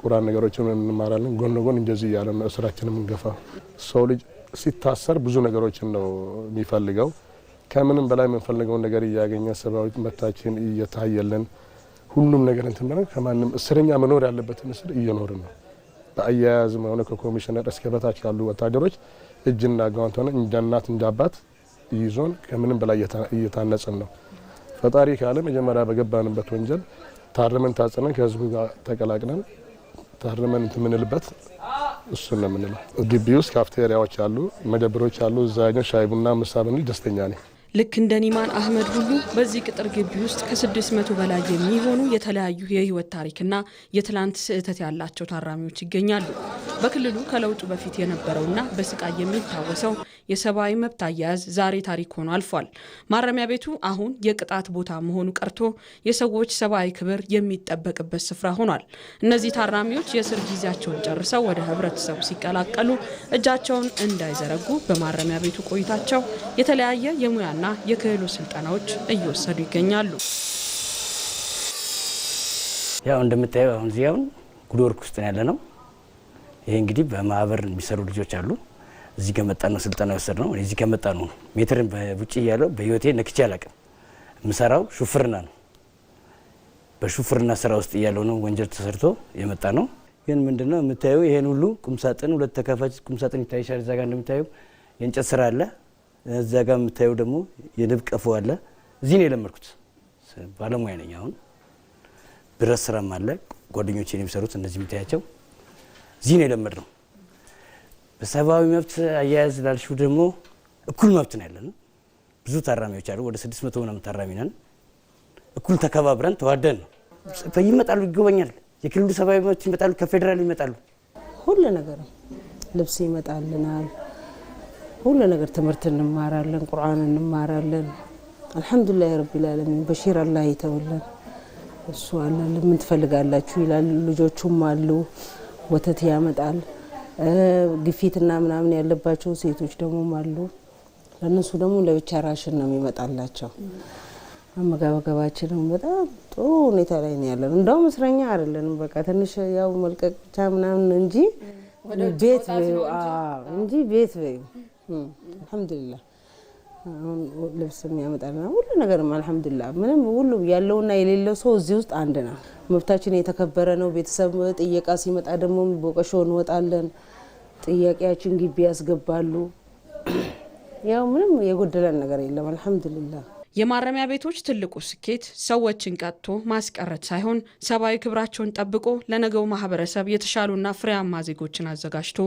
ቁርአን ነገሮችን እንማራለን። ጎን ለጎን እንደዚህ እያለን ነው ስራችንን የምንገፋው። ሰው ልጅ ሲታሰር ብዙ ነገሮችን ነው የሚፈልገው። ከምንም በላይ የምንፈልገውን ነገር እያገኘ ሰብአዊ መብታችን እየታየልን ሁሉም ነገር እንትን ማለት ከማንም እስረኛ መኖር ያለበትን እስር እየኖርን ነው። በአያያዝም ሆነ ከኮሚሽነር እስከ በታች ያሉ ወታደሮች እጅና ጓንት ሆነ እንደ እናት እንደ አባት ይዞን ከምንም በላይ እየታነጽን ነው። ፈጣሪ ካለ መጀመሪያ በገባንበት ወንጀል ታርመን ታጽነን ከህዝቡ ጋር ተቀላቅለን ታርመን እንትምንልበት እሱን ነው የምንለው። ግቢ ውስጥ ካፍቴሪያዎች አሉ፣ መደብሮች አሉ። እዛኛው ሻይ ቡና ምሳ ብንል ደስተኛ ነኝ። ልክ እንደ ኒማን አህመድ ሁሉ በዚህ ቅጥር ግቢ ውስጥ ከ600 በላይ የሚሆኑ የተለያዩ የህይወት ታሪክና የትላንት ስህተት ያላቸው ታራሚዎች ይገኛሉ። በክልሉ ከለውጡ በፊት የነበረውና በስቃይ የሚታወሰው የሰብአዊ መብት አያያዝ ዛሬ ታሪክ ሆኖ አልፏል። ማረሚያ ቤቱ አሁን የቅጣት ቦታ መሆኑ ቀርቶ የሰዎች ሰብአዊ ክብር የሚጠበቅበት ስፍራ ሆኗል። እነዚህ ታራሚዎች የእስር ጊዜያቸውን ጨርሰው ወደ ህብረተሰቡ ሲቀላቀሉ እጃቸውን እንዳይዘረጉ በማረሚያ ቤቱ ቆይታቸው የተለያየ የሙያና የክህሎት ስልጠናዎች እየወሰዱ ይገኛሉ። ያው እንደምታየው አሁን እዚያውን ጉድወርክ ውስጥ ያለነው ይሄ እንግዲህ በማህበር የሚሰሩ ልጆች አሉ። እዚህ ከመጣ ነው ስልጠና ወሰድ ነው። እዚህ ከመጣ ነው ሜትርን በውጪ ያለው በህይወቴ ነክቼ አላውቅም። የምሰራው ሹፍርና ነው። በሹፍርና ስራ ውስጥ ያለው ነው ወንጀል ተሰርቶ የመጣ ነው። ግን ምንድነው የምታየው ይሄን ሁሉ ቁምሳጥን ሁለት ተካፋች ቁምሳጥን ይታይሻል። እዛ ጋር እንደምታየው የእንጨት ስራ አለ። እዛ ጋር የምታየው ደግሞ የንብ ቀፎ አለ። እዚህ ነው የለመድኩት። ባለሙያ ነኝ። አሁን ብረት ስራም አለ። ጓደኞቼ ነው የሚሰሩት። እነዚህ የምታያቸው እዚህ ነው የለመድነው። በሰብአዊ መብት አያያዝ ላልሽው ደግሞ እኩል መብት ነው ያለን። ብዙ ታራሚዎች አሉ። ወደ 600 ምናምን ታራሚ ነን። እኩል ተከባብረን ተዋደን ነው ይመጣሉ። ይጎበኛል። የክልሉ ሰብአዊ መብት ይመጣሉ። ከፌደራል ይመጣሉ። ሁሉ ነገር ልብስ ይመጣልናል። ሁሉ ነገር ትምህርት እንማራለን። ቁርአን እንማራለን። አልহামዱሊላህ ረቢል ዓለሚን በሺር አላህ ይተወለን። እሱ አለ ምን ትፈልጋላችሁ ይላል። ልጆቹም አሉ። ወተት ያመጣል። ግፊትና ምናምን ያለባቸው ሴቶች ደግሞ አሉ። ለነሱ ደግሞ ለብቻ ራሽን ነው የሚመጣላቸው። አመጋገባችንም በጣም ጥሩ ሁኔታ ላይ ነው ያለን። እንደውም እስረኛ አይደለንም። በቃ ትንሽ ያው መልቀቅቻ ምናምን እንጂ ቤት እንጂ ቤት አልহামዱሊላህ ልብስ የሚያመጣልና ሁሉ ነገርም አልহামዱሊላህ ምንም ሁሉ ያለውና የሌለው ሰው እዚህ ውስጥ አንድ ነው። መብታችን የተከበረ ነው። ቤተሰብ ጥየቃ ሲመጣ ደግሞ በቆሾ እንወጣለን። ጥያቄያችን ግቢ ያስገባሉ። ያው ምንም የጎደለን ነገር የለም አልহামዱሊላህ። የማረሚያ ቤቶች ትልቁ ስኬት ሰዎችን ቀጥቶ ማስቀረት ሳይሆን ሰብአዊ ክብራቸውን ጠብቆ ለነገው ማህበረሰብ የተሻሉና ፍሬያማ ዜጎችን አዘጋጅቶ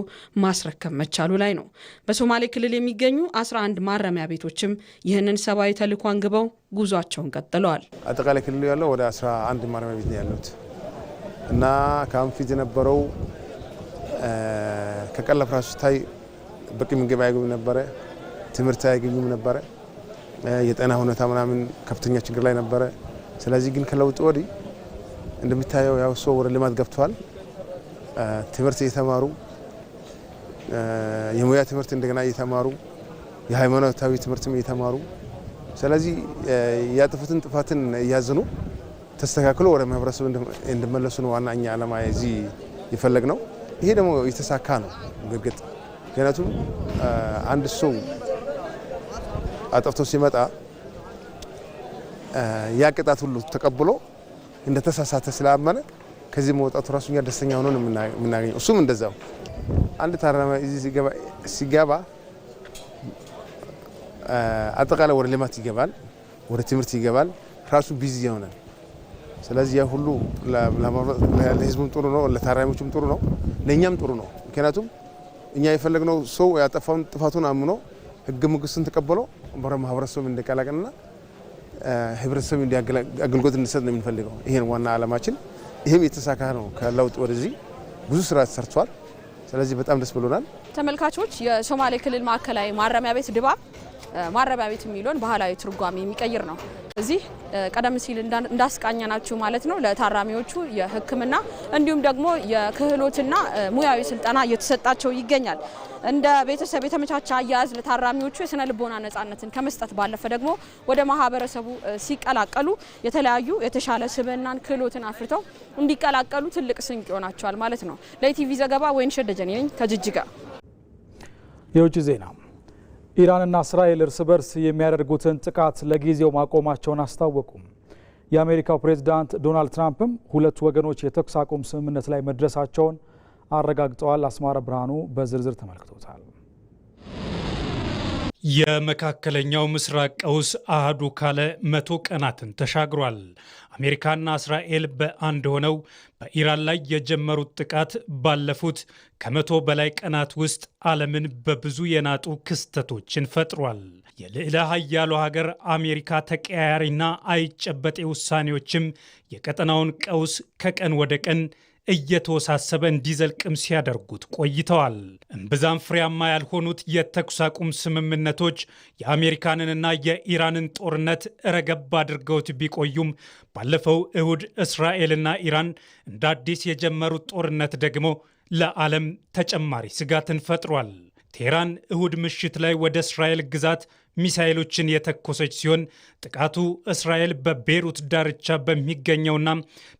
ማስረከብ መቻሉ ላይ ነው። በሶማሌ ክልል የሚገኙ 11 ማረሚያ ቤቶችም ይህንን ሰብአዊ ተልዕኮ አንግበው ጉዟቸውን ቀጥለዋል። አጠቃላይ ክልሉ ያለው ወደ 11 ማረሚያ ቤት ነው ያሉት እና ከአሁን ፊት የነበረው ከቀለብ ራሱ ታይ በቂ ምግብ አይገኙም ነበረ። ትምህርት አይገኙም ነበረ። የጤና ሁኔታ ምናምን ከፍተኛ ችግር ላይ ነበረ። ስለዚህ ግን ከለውጥ ወዲህ እንደሚታየው ያው ሰው ወደ ልማት ገብቷል። ትምህርት እየተማሩ የሙያ ትምህርት እንደገና እየተማሩ የሃይማኖታዊ ትምህርትም እየተማሩ ስለዚህ ያጠፉትን ጥፋትን እያዘኑ ተስተካክሎ ወደ ማህበረሰቡ እንዲመለሱ ነው ዋና እኛ ዓላማ እዚህ ይፈልግ ነው። ይሄ ደግሞ የተሳካ ነው በእርግጥ ምክንያቱም አንድ ሰው አጥፍቶ ሲመጣ ያ ቅጣት ሁሉ ተቀብሎ እንደተሳሳተ ስላመነ ከዚህ መውጣቱ ራሱኛ ደስተኛ ሆኖ ነው የምናገኘው። እሱም እንደዛው አንድ ታራሚ እዚህ ሲገባ አጠቃላይ ወደ ልማት ይገባል፣ ወደ ትምህርት ይገባል፣ ራሱ ቢዚ ይሆናል። ስለዚህ ያ ሁሉ ለህዝቡም ጥሩ ነው፣ ለታራሚዎችም ጥሩ ነው፣ ለእኛም ጥሩ ነው። ምክንያቱም እኛ የፈለግነው ሰው ያጠፋውን ጥፋቱን አምኖ ህገ መንግስቱን ተቀበሎ ማህበረሰቡ እንዲቀላቀልና ህብረተሰቡ አገልግሎት እንዲሰጥ ነው የምንፈልገው። ይሄን ዋና ዓላማችን። ይሄም የተሳካ ነው። ከለውጥ ወደዚህ ብዙ ስራ ተሰርቷል። ስለዚህ በጣም ደስ ብሎናል። ተመልካቾች የሶማሌ ክልል ማዕከላዊ ማረሚያ ቤት ድባብ ማረሚያ ቤት የሚለውን ባህላዊ ትርጓሜ የሚቀይር ነው። እዚህ ቀደም ሲል እንዳስቃኘናችሁ ማለት ነው ለታራሚዎቹ የሕክምና እንዲሁም ደግሞ የክህሎትና ሙያዊ ስልጠና እየተሰጣቸው ይገኛል። እንደ ቤተሰብ የተመቻቸ አያያዝ ለታራሚዎቹ የስነ ልቦና ነጻነትን ከመስጠት ባለፈ ደግሞ ወደ ማህበረሰቡ ሲቀላቀሉ የተለያዩ የተሻለ ስብዕናን ክህሎትን አፍርተው እንዲቀላቀሉ ትልቅ ስንቅ ይሆናቸዋል ማለት ነው። ለኢቲቪ ዘገባ ወይንሸት ደጀኔ ነኝ ከጅጅጋ። የውጭ ዜና ኢራንና እስራኤል እርስ በርስ የሚያደርጉትን ጥቃት ለጊዜው ማቆማቸውን አስታወቁ። የአሜሪካው ፕሬዝዳንት ዶናልድ ትራምፕም ሁለቱ ወገኖች የተኩስ አቁም ስምምነት ላይ መድረሳቸውን አረጋግጠዋል። አስማረ ብርሃኑ በዝርዝር ተመልክቶታል። የመካከለኛው ምስራቅ ቀውስ አህዱ ካለ 100 ቀናትን ተሻግሯል። አሜሪካና እስራኤል በአንድ ሆነው በኢራን ላይ የጀመሩት ጥቃት ባለፉት ከ100 በላይ ቀናት ውስጥ ዓለምን በብዙ የናጡ ክስተቶችን ፈጥሯል። የልዕለ ኃያሉ ሀገር አሜሪካ ተቀያያሪና አይጨበጤ ውሳኔዎችም የቀጠናውን ቀውስ ከቀን ወደ ቀን እየተወሳሰበ እንዲዘልቅም ሲያደርጉት ቆይተዋል። እምብዛም ፍሬያማ ያልሆኑት የተኩስ አቁም ስምምነቶች የአሜሪካንንና የኢራንን ጦርነት ረገብ አድርገውት ቢቆዩም ባለፈው እሁድ እስራኤልና ኢራን እንደ አዲስ የጀመሩት ጦርነት ደግሞ ለዓለም ተጨማሪ ስጋትን ፈጥሯል። ቴህራን እሁድ ምሽት ላይ ወደ እስራኤል ግዛት ሚሳኤሎችን የተኮሰች ሲሆን ጥቃቱ እስራኤል በቤሩት ዳርቻ በሚገኘውና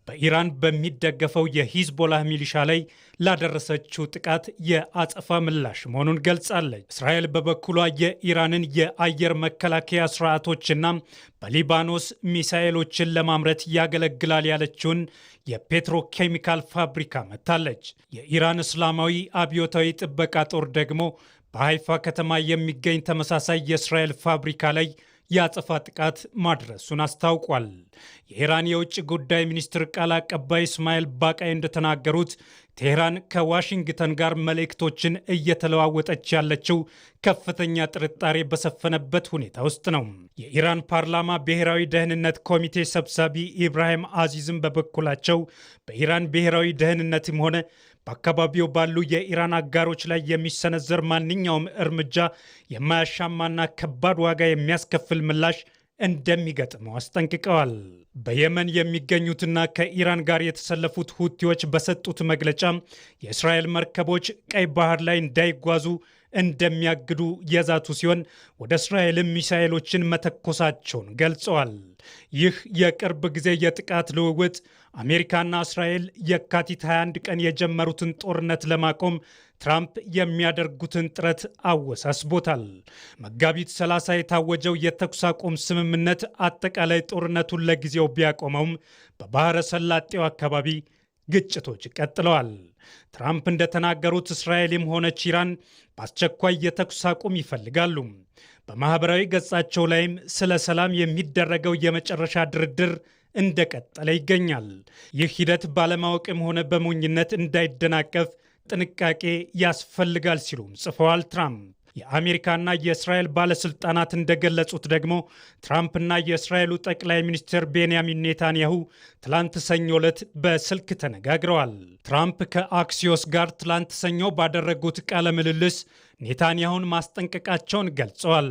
በኢራን በሚደገፈው የሂዝቦላህ ሚሊሻ ላይ ላደረሰችው ጥቃት የአጸፋ ምላሽ መሆኑን ገልጻለች። እስራኤል በበኩሏ የኢራንን የአየር መከላከያ ስርዓቶችና በሊባኖስ ሚሳኤሎችን ለማምረት ያገለግላል ያለችውን የፔትሮኬሚካል ፋብሪካ መታለች። የኢራን እስላማዊ አብዮታዊ ጥበቃ ጦር ደግሞ በሃይፋ ከተማ የሚገኝ ተመሳሳይ የእስራኤል ፋብሪካ ላይ የአጸፋ ጥቃት ማድረሱን አስታውቋል። የኢራን የውጭ ጉዳይ ሚኒስትር ቃል አቀባይ እስማኤል ባቃይ እንደተናገሩት ቴህራን ከዋሽንግተን ጋር መልእክቶችን እየተለዋወጠች ያለችው ከፍተኛ ጥርጣሬ በሰፈነበት ሁኔታ ውስጥ ነው። የኢራን ፓርላማ ብሔራዊ ደህንነት ኮሚቴ ሰብሳቢ ኢብራሂም አዚዝም በበኩላቸው በኢራን ብሔራዊ ደህንነትም ሆነ በአካባቢው ባሉ የኢራን አጋሮች ላይ የሚሰነዘር ማንኛውም እርምጃ የማያሻማና ከባድ ዋጋ የሚያስከፍል ምላሽ እንደሚገጥመው አስጠንቅቀዋል። በየመን የሚገኙትና ከኢራን ጋር የተሰለፉት ሁቲዎች በሰጡት መግለጫ የእስራኤል መርከቦች ቀይ ባህር ላይ እንዳይጓዙ እንደሚያግዱ የዛቱ ሲሆን ወደ እስራኤልም ሚሳኤሎችን መተኮሳቸውን ገልጸዋል። ይህ የቅርብ ጊዜ የጥቃት ልውውጥ አሜሪካና እስራኤል የካቲት 21 ቀን የጀመሩትን ጦርነት ለማቆም ትራምፕ የሚያደርጉትን ጥረት አወሳስቦታል። መጋቢት 30 የታወጀው የተኩስ አቁም ስምምነት አጠቃላይ ጦርነቱን ለጊዜው ቢያቆመውም በባህረ ሰላጤው አካባቢ ግጭቶች ቀጥለዋል። ትራምፕ እንደተናገሩት እስራኤልም ሆነች ኢራን በአስቸኳይ የተኩስ አቁም ይፈልጋሉ። በማኅበራዊ ገጻቸው ላይም ስለ ሰላም የሚደረገው የመጨረሻ ድርድር እንደቀጠለ ይገኛል። ይህ ሂደት ባለማወቅም ሆነ በሞኝነት እንዳይደናቀፍ ጥንቃቄ ያስፈልጋል ሲሉም ጽፈዋል ትራምፕ። የአሜሪካና የእስራኤል ባለስልጣናት እንደገለጹት ደግሞ ትራምፕና የእስራኤሉ ጠቅላይ ሚኒስትር ቤንያሚን ኔታንያሁ ትላንት ሰኞ ዕለት በስልክ ተነጋግረዋል። ትራምፕ ከአክሲዮስ ጋር ትላንት ሰኞ ባደረጉት ቃለ ምልልስ ኔታንያሁን ማስጠንቀቃቸውን ገልጸዋል።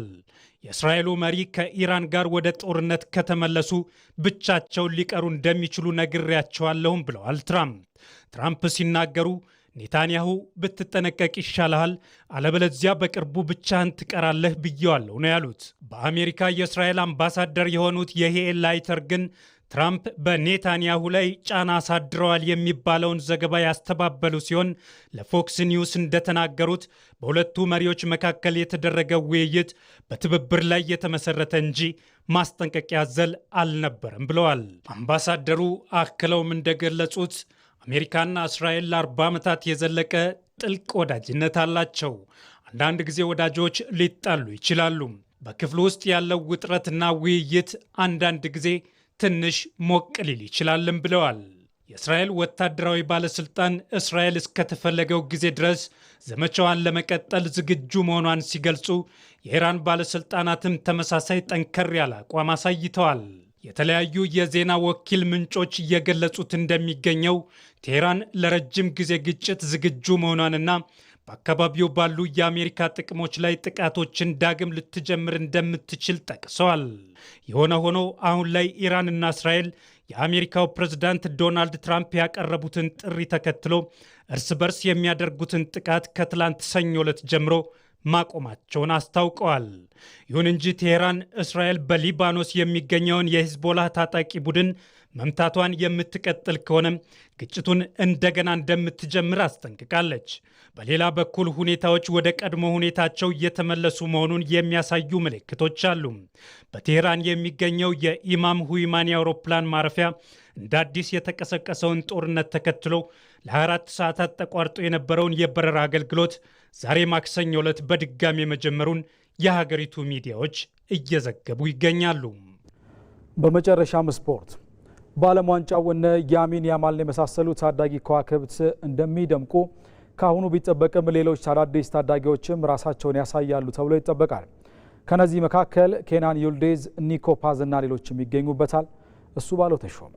የእስራኤሉ መሪ ከኢራን ጋር ወደ ጦርነት ከተመለሱ ብቻቸውን ሊቀሩ እንደሚችሉ ነግሬያቸዋለሁም ብለዋል ትራምፕ ሲናገሩ ኔታንያሁ ብትጠነቀቅ ይሻልሃል፣ አለበለዚያ በቅርቡ ብቻህን ትቀራለህ ብየዋለሁ ነው ያሉት። በአሜሪካ የእስራኤል አምባሳደር የሆኑት የሄኤል ላይተር ግን ትራምፕ በኔታንያሁ ላይ ጫና አሳድረዋል የሚባለውን ዘገባ ያስተባበሉ ሲሆን ለፎክስ ኒውስ እንደተናገሩት በሁለቱ መሪዎች መካከል የተደረገው ውይይት በትብብር ላይ የተመሰረተ እንጂ ማስጠንቀቂያ ዘል አልነበረም ብለዋል። አምባሳደሩ አክለውም እንደገለጹት አሜሪካና እስራኤል ለ40 ዓመታት የዘለቀ ጥልቅ ወዳጅነት አላቸው። አንዳንድ ጊዜ ወዳጆች ሊጣሉ ይችላሉ። በክፍሉ ውስጥ ያለው ውጥረትና ውይይት አንዳንድ ጊዜ ትንሽ ሞቅ ሊል ይችላልም ብለዋል። የእስራኤል ወታደራዊ ባለስልጣን እስራኤል እስከተፈለገው ጊዜ ድረስ ዘመቻዋን ለመቀጠል ዝግጁ መሆኗን ሲገልጹ፣ የኢራን ባለስልጣናትም ተመሳሳይ ጠንከር ያለ አቋም አሳይተዋል። የተለያዩ የዜና ወኪል ምንጮች እየገለጹት እንደሚገኘው ቴህራን ለረጅም ጊዜ ግጭት ዝግጁ መሆኗንና በአካባቢው ባሉ የአሜሪካ ጥቅሞች ላይ ጥቃቶችን ዳግም ልትጀምር እንደምትችል ጠቅሰዋል። የሆነ ሆኖ አሁን ላይ ኢራንና እስራኤል የአሜሪካው ፕሬዝዳንት ዶናልድ ትራምፕ ያቀረቡትን ጥሪ ተከትሎ እርስ በርስ የሚያደርጉትን ጥቃት ከትላንት ሰኞ ዕለት ጀምሮ ማቆማቸውን አስታውቀዋል። ይሁን እንጂ ቴህራን እስራኤል በሊባኖስ የሚገኘውን የሂዝቦላህ ታጣቂ ቡድን መምታቷን የምትቀጥል ከሆነ ግጭቱን እንደገና እንደምትጀምር አስጠንቅቃለች። በሌላ በኩል ሁኔታዎች ወደ ቀድሞ ሁኔታቸው እየተመለሱ መሆኑን የሚያሳዩ ምልክቶች አሉ። በቴህራን የሚገኘው የኢማም ሁይማኒ አውሮፕላን ማረፊያ እንደ አዲስ የተቀሰቀሰውን ጦርነት ተከትሎ ለ24 ሰዓታት ተቋርጦ የነበረውን የበረራ አገልግሎት ዛሬ ማክሰኞ ዕለት በድጋሚ መጀመሩን የሀገሪቱ ሚዲያዎች እየዘገቡ ይገኛሉ። በመጨረሻም ስፖርት። በዓለም ዋንጫው እነ ያሚን ያማልን የመሳሰሉ ታዳጊ ከዋክብት እንደሚደምቁ ከአሁኑ ቢጠበቅም ሌሎች አዳዲስ ታዳጊዎችም ራሳቸውን ያሳያሉ ተብሎ ይጠበቃል። ከነዚህ መካከል ኬናን ዩልዴዝ፣ ኒኮ ፓዝ እና ሌሎችም ይገኙበታል። እሱ ባለው ተሾመ።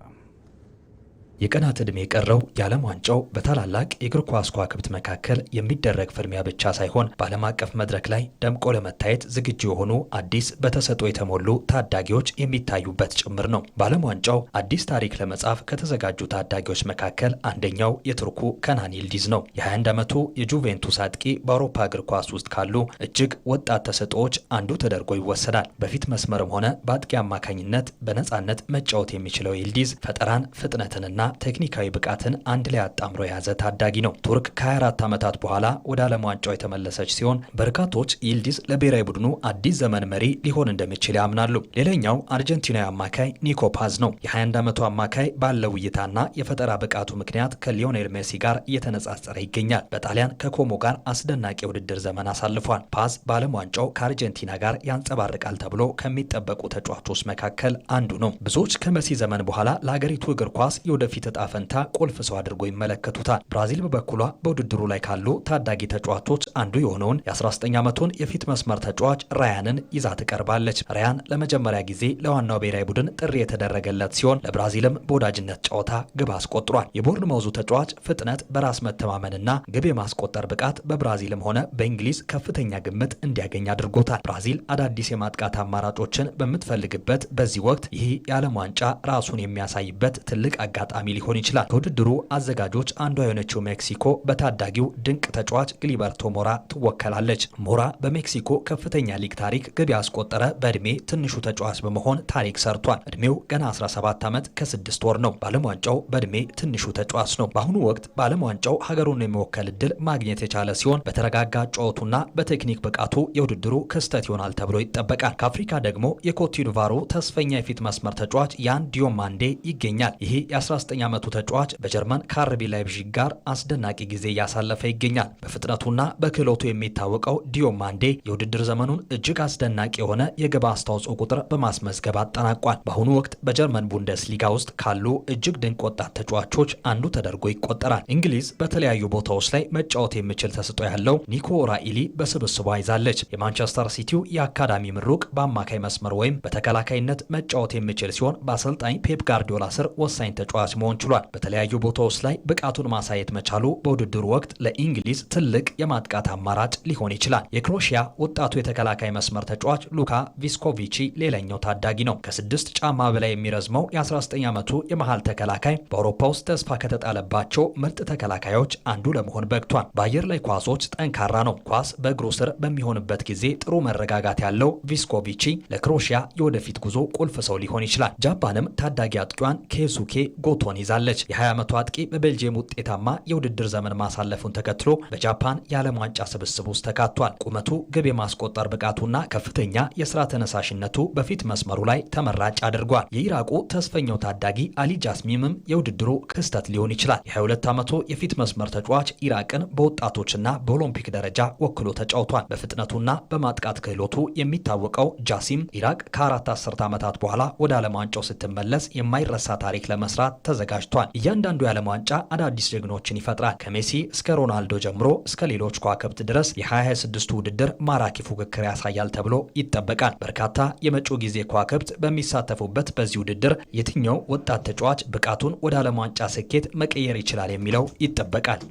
የቀናት ዕድሜ የቀረው የዓለም ዋንጫው በታላላቅ የእግር ኳስ ከዋክብት መካከል የሚደረግ ፍልሚያ ብቻ ሳይሆን በዓለም አቀፍ መድረክ ላይ ደምቆ ለመታየት ዝግጁ የሆኑ አዲስ በተሰጥኦ የተሞሉ ታዳጊዎች የሚታዩበት ጭምር ነው። በዓለም ዋንጫው አዲስ ታሪክ ለመጻፍ ከተዘጋጁ ታዳጊዎች መካከል አንደኛው የቱርኩ ከናን ይልዲዝ ነው። የ21 ዓመቱ የጁቬንቱስ አጥቂ በአውሮፓ እግር ኳስ ውስጥ ካሉ እጅግ ወጣት ተሰጥኦዎች አንዱ ተደርጎ ይወሰዳል። በፊት መስመርም ሆነ በአጥቂ አማካኝነት በነፃነት መጫወት የሚችለው ይልዲዝ ፈጠራን፣ ፍጥነትንና ቴክኒካዊ ብቃትን አንድ ላይ አጣምሮ የያዘ ታዳጊ ነው። ቱርክ ከ24 ዓመታት በኋላ ወደ ዓለም ዋንጫው የተመለሰች ሲሆን በርካቶች ይልዲዝ ለብሔራዊ ቡድኑ አዲስ ዘመን መሪ ሊሆን እንደሚችል ያምናሉ። ሌላኛው አርጀንቲናዊ አማካይ ኒኮ ፓዝ ነው። የ21 ዓመቱ አማካይ ባለው እይታና የፈጠራ ብቃቱ ምክንያት ከሊዮኔል ሜሲ ጋር እየተነጻጸረ ይገኛል። በጣሊያን ከኮሞ ጋር አስደናቂ የውድድር ዘመን አሳልፏል። ፓዝ በዓለም ዋንጫው ከአርጀንቲና ጋር ያንጸባርቃል ተብሎ ከሚጠበቁ ተጫዋቾች መካከል አንዱ ነው። ብዙዎች ከሜሲ ዘመን በኋላ ለሀገሪቱ እግር ኳስ የወደፊት ዕጣ ፈንታ ቁልፍ ሰው አድርጎ ይመለከቱታል። ብራዚል በበኩሏ በውድድሩ ላይ ካሉ ታዳጊ ተጫዋቾች አንዱ የሆነውን የ19 ዓመቱን የፊት መስመር ተጫዋች ራያንን ይዛ ትቀርባለች። ራያን ለመጀመሪያ ጊዜ ለዋናው ብሔራዊ ቡድን ጥሪ የተደረገለት ሲሆን ለብራዚልም በወዳጅነት ጨዋታ ግብ አስቆጥሯል። የቦርንማውዙ ተጫዋች ፍጥነት፣ በራስ መተማመንና ግብ የማስቆጠር ብቃት በብራዚልም ሆነ በእንግሊዝ ከፍተኛ ግምት እንዲያገኝ አድርጎታል። ብራዚል አዳዲስ የማጥቃት አማራጮችን በምትፈልግበት በዚህ ወቅት ይህ የዓለም ዋንጫ ራሱን የሚያሳይበት ትልቅ አጋጣሚ ሊሆን ይችላል። ከውድድሩ አዘጋጆች አንዷ የሆነችው ሜክሲኮ በታዳጊው ድንቅ ተጫዋች ግሊበርቶ ሞራ ትወከላለች። ሞራ በሜክሲኮ ከፍተኛ ሊግ ታሪክ ግብ ያስቆጠረ በእድሜ ትንሹ ተጫዋች በመሆን ታሪክ ሰርቷል። እድሜው ገና 17 ዓመት ከ6 ወር ነው። በዓለም ዋንጫው በእድሜ ትንሹ ተጫዋች ነው። በአሁኑ ወቅት በዓለም ዋንጫው ሀገሩን የሚወከል እድል ማግኘት የቻለ ሲሆን በተረጋጋ ጨዋታና በቴክኒክ ብቃቱ የውድድሩ ክስተት ይሆናል ተብሎ ይጠበቃል። ከአፍሪካ ደግሞ የኮትዲቯሩ ተስፈኛ የፊት መስመር ተጫዋች ያን ዲዮማንዴ ይገኛል። ይሄ የ19 ዓመቱ ተጫዋች በጀርመን ከአርቢ ላይፕዚግ ጋር አስደናቂ ጊዜ እያሳለፈ ይገኛል። በፍጥነቱና በክህሎቱ የሚታወቀው ዲዮማንዴ የውድድር ዘመኑን እጅግ አስደናቂ የሆነ የግብ አስተዋጽኦ ቁጥር በማስመዝገብ አጠናቋል። በአሁኑ ወቅት በጀርመን ቡንደስሊጋ ውስጥ ካሉ እጅግ ድንቅ ወጣት ተጫዋቾች አንዱ ተደርጎ ይቆጠራል። እንግሊዝ በተለያዩ ቦታዎች ላይ መጫወት የሚችል ተሰጥኦ ያለው ኒኮ ራኢሊ በስብስቧ ይዛለች። የማንቸስተር ሲቲው የአካዳሚ ምሩቅ በአማካይ መስመር ወይም በተከላካይነት መጫወት የሚችል ሲሆን በአሰልጣኝ ፔፕ ጋርዲዮላ ስር ወሳኝ ተጫዋች መሆን ችሏል። በተለያዩ ቦታዎች ላይ ብቃቱን ማሳየት መቻሉ በውድድሩ ወቅት ለእንግሊዝ ትልቅ የማጥቃት አማራጭ ሊሆን ይችላል። የክሮሺያ ወጣቱ የተከላካይ መስመር ተጫዋች ሉካ ቪስኮቪቺ ሌላኛው ታዳጊ ነው። ከ6 ጫማ በላይ የሚረዝመው የ19 ዓመቱ የመሃል ተከላካይ በአውሮፓ ውስጥ ተስፋ ከተጣለባቸው ምርጥ ተከላካዮች አንዱ ለመሆን በቅቷል። በአየር ላይ ኳሶች ጠንካራ ነው። ኳስ በእግሩ ስር በሚሆንበት ጊዜ ጥሩ መረጋጋት ያለው ቪስኮቪቺ ለክሮሺያ የወደፊት ጉዞ ቁልፍ ሰው ሊሆን ይችላል። ጃፓንም ታዳጊ አጥቂዋን ኬሱኬ ጎቶን ይዛለች። የ20 ዓመቱ አጥቂ በቤልጂየም ውጤታማ የውድድር ዘመን ማሳለፉን ተከትሎ በጃፓን የዓለም ዋንጫ ስብስብ ውስጥ ተካቷል። ቁመቱ፣ ግብ የማስቆጠር ብቃቱና ከፍተኛ የስራ ተነሳሽነቱ በፊት መስመሩ ላይ ተመራጭ አድርጓል። የኢራቁ ተስፈኛው ታዳጊ አሊ ጃስሚምም የውድድሩ ክስተት ሊሆን ይችላል። የ22 ዓመቱ የፊት መስመር ተጫዋች ኢራቅን በወጣቶችና በኦሎምፒክ ደረጃ ወክሎ ተጫውቷል። በፍጥነቱና በማጥቃት ክህሎቱ የሚታወቀው ጃሲም ኢራቅ ከ4 አስርት ዓመታት በኋላ ወደ ዓለም ዋንጫው ስትመለስ የማይረሳ ታሪክ ለመስራት ተዘጋጅቷል። እያንዳንዱ የዓለም ዋንጫ አዳዲስ ጀግኖችን ይፈጥራል። ከሜሲ እስከ ሮናልዶ ጀምሮ እስከ ሌሎች ከዋክብት ድረስ የ2026 ውድድር ማራኪ ፉክክር ያሳያል ተብሎ ይጠበቃል። በርካታ የመጪው ጊዜ ከዋክብት በሚሳተፉበት በዚህ ውድድር የትኛው ወጣት ተጫዋች ብቃቱን ወደ ዓለም ዋንጫ ስኬት መቀየር ይችላል የሚለው ይጠበቃል።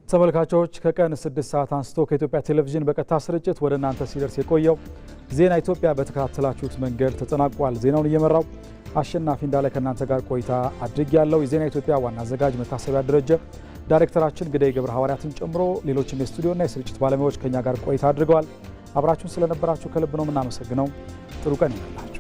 ተመልካቾች ከቀን 6 ሰዓት አንስቶ ከኢትዮጵያ ቴሌቪዥን በቀጥታ ስርጭት ወደ እናንተ ሲደርስ የቆየው ዜና ኢትዮጵያ በተከታተላችሁት መንገድ ተጠናቋል። ዜናውን እየመራው አሸናፊ እንዳለ ከእናንተ ጋር ቆይታ አድርግ ያለው የዜና ኢትዮጵያ ዋና አዘጋጅ መታሰቢያ ደረጀ፣ ዳይሬክተራችን ግዳይ ገብረ ሐዋርያትን ጨምሮ ሌሎችም የስቱዲዮና የስርጭት ባለሙያዎች ከኛ ጋር ቆይታ አድርገዋል። አብራችሁን ስለነበራችሁ ከልብ ነው የምናመሰግነው። ጥሩ ቀን ይሁንላችሁ።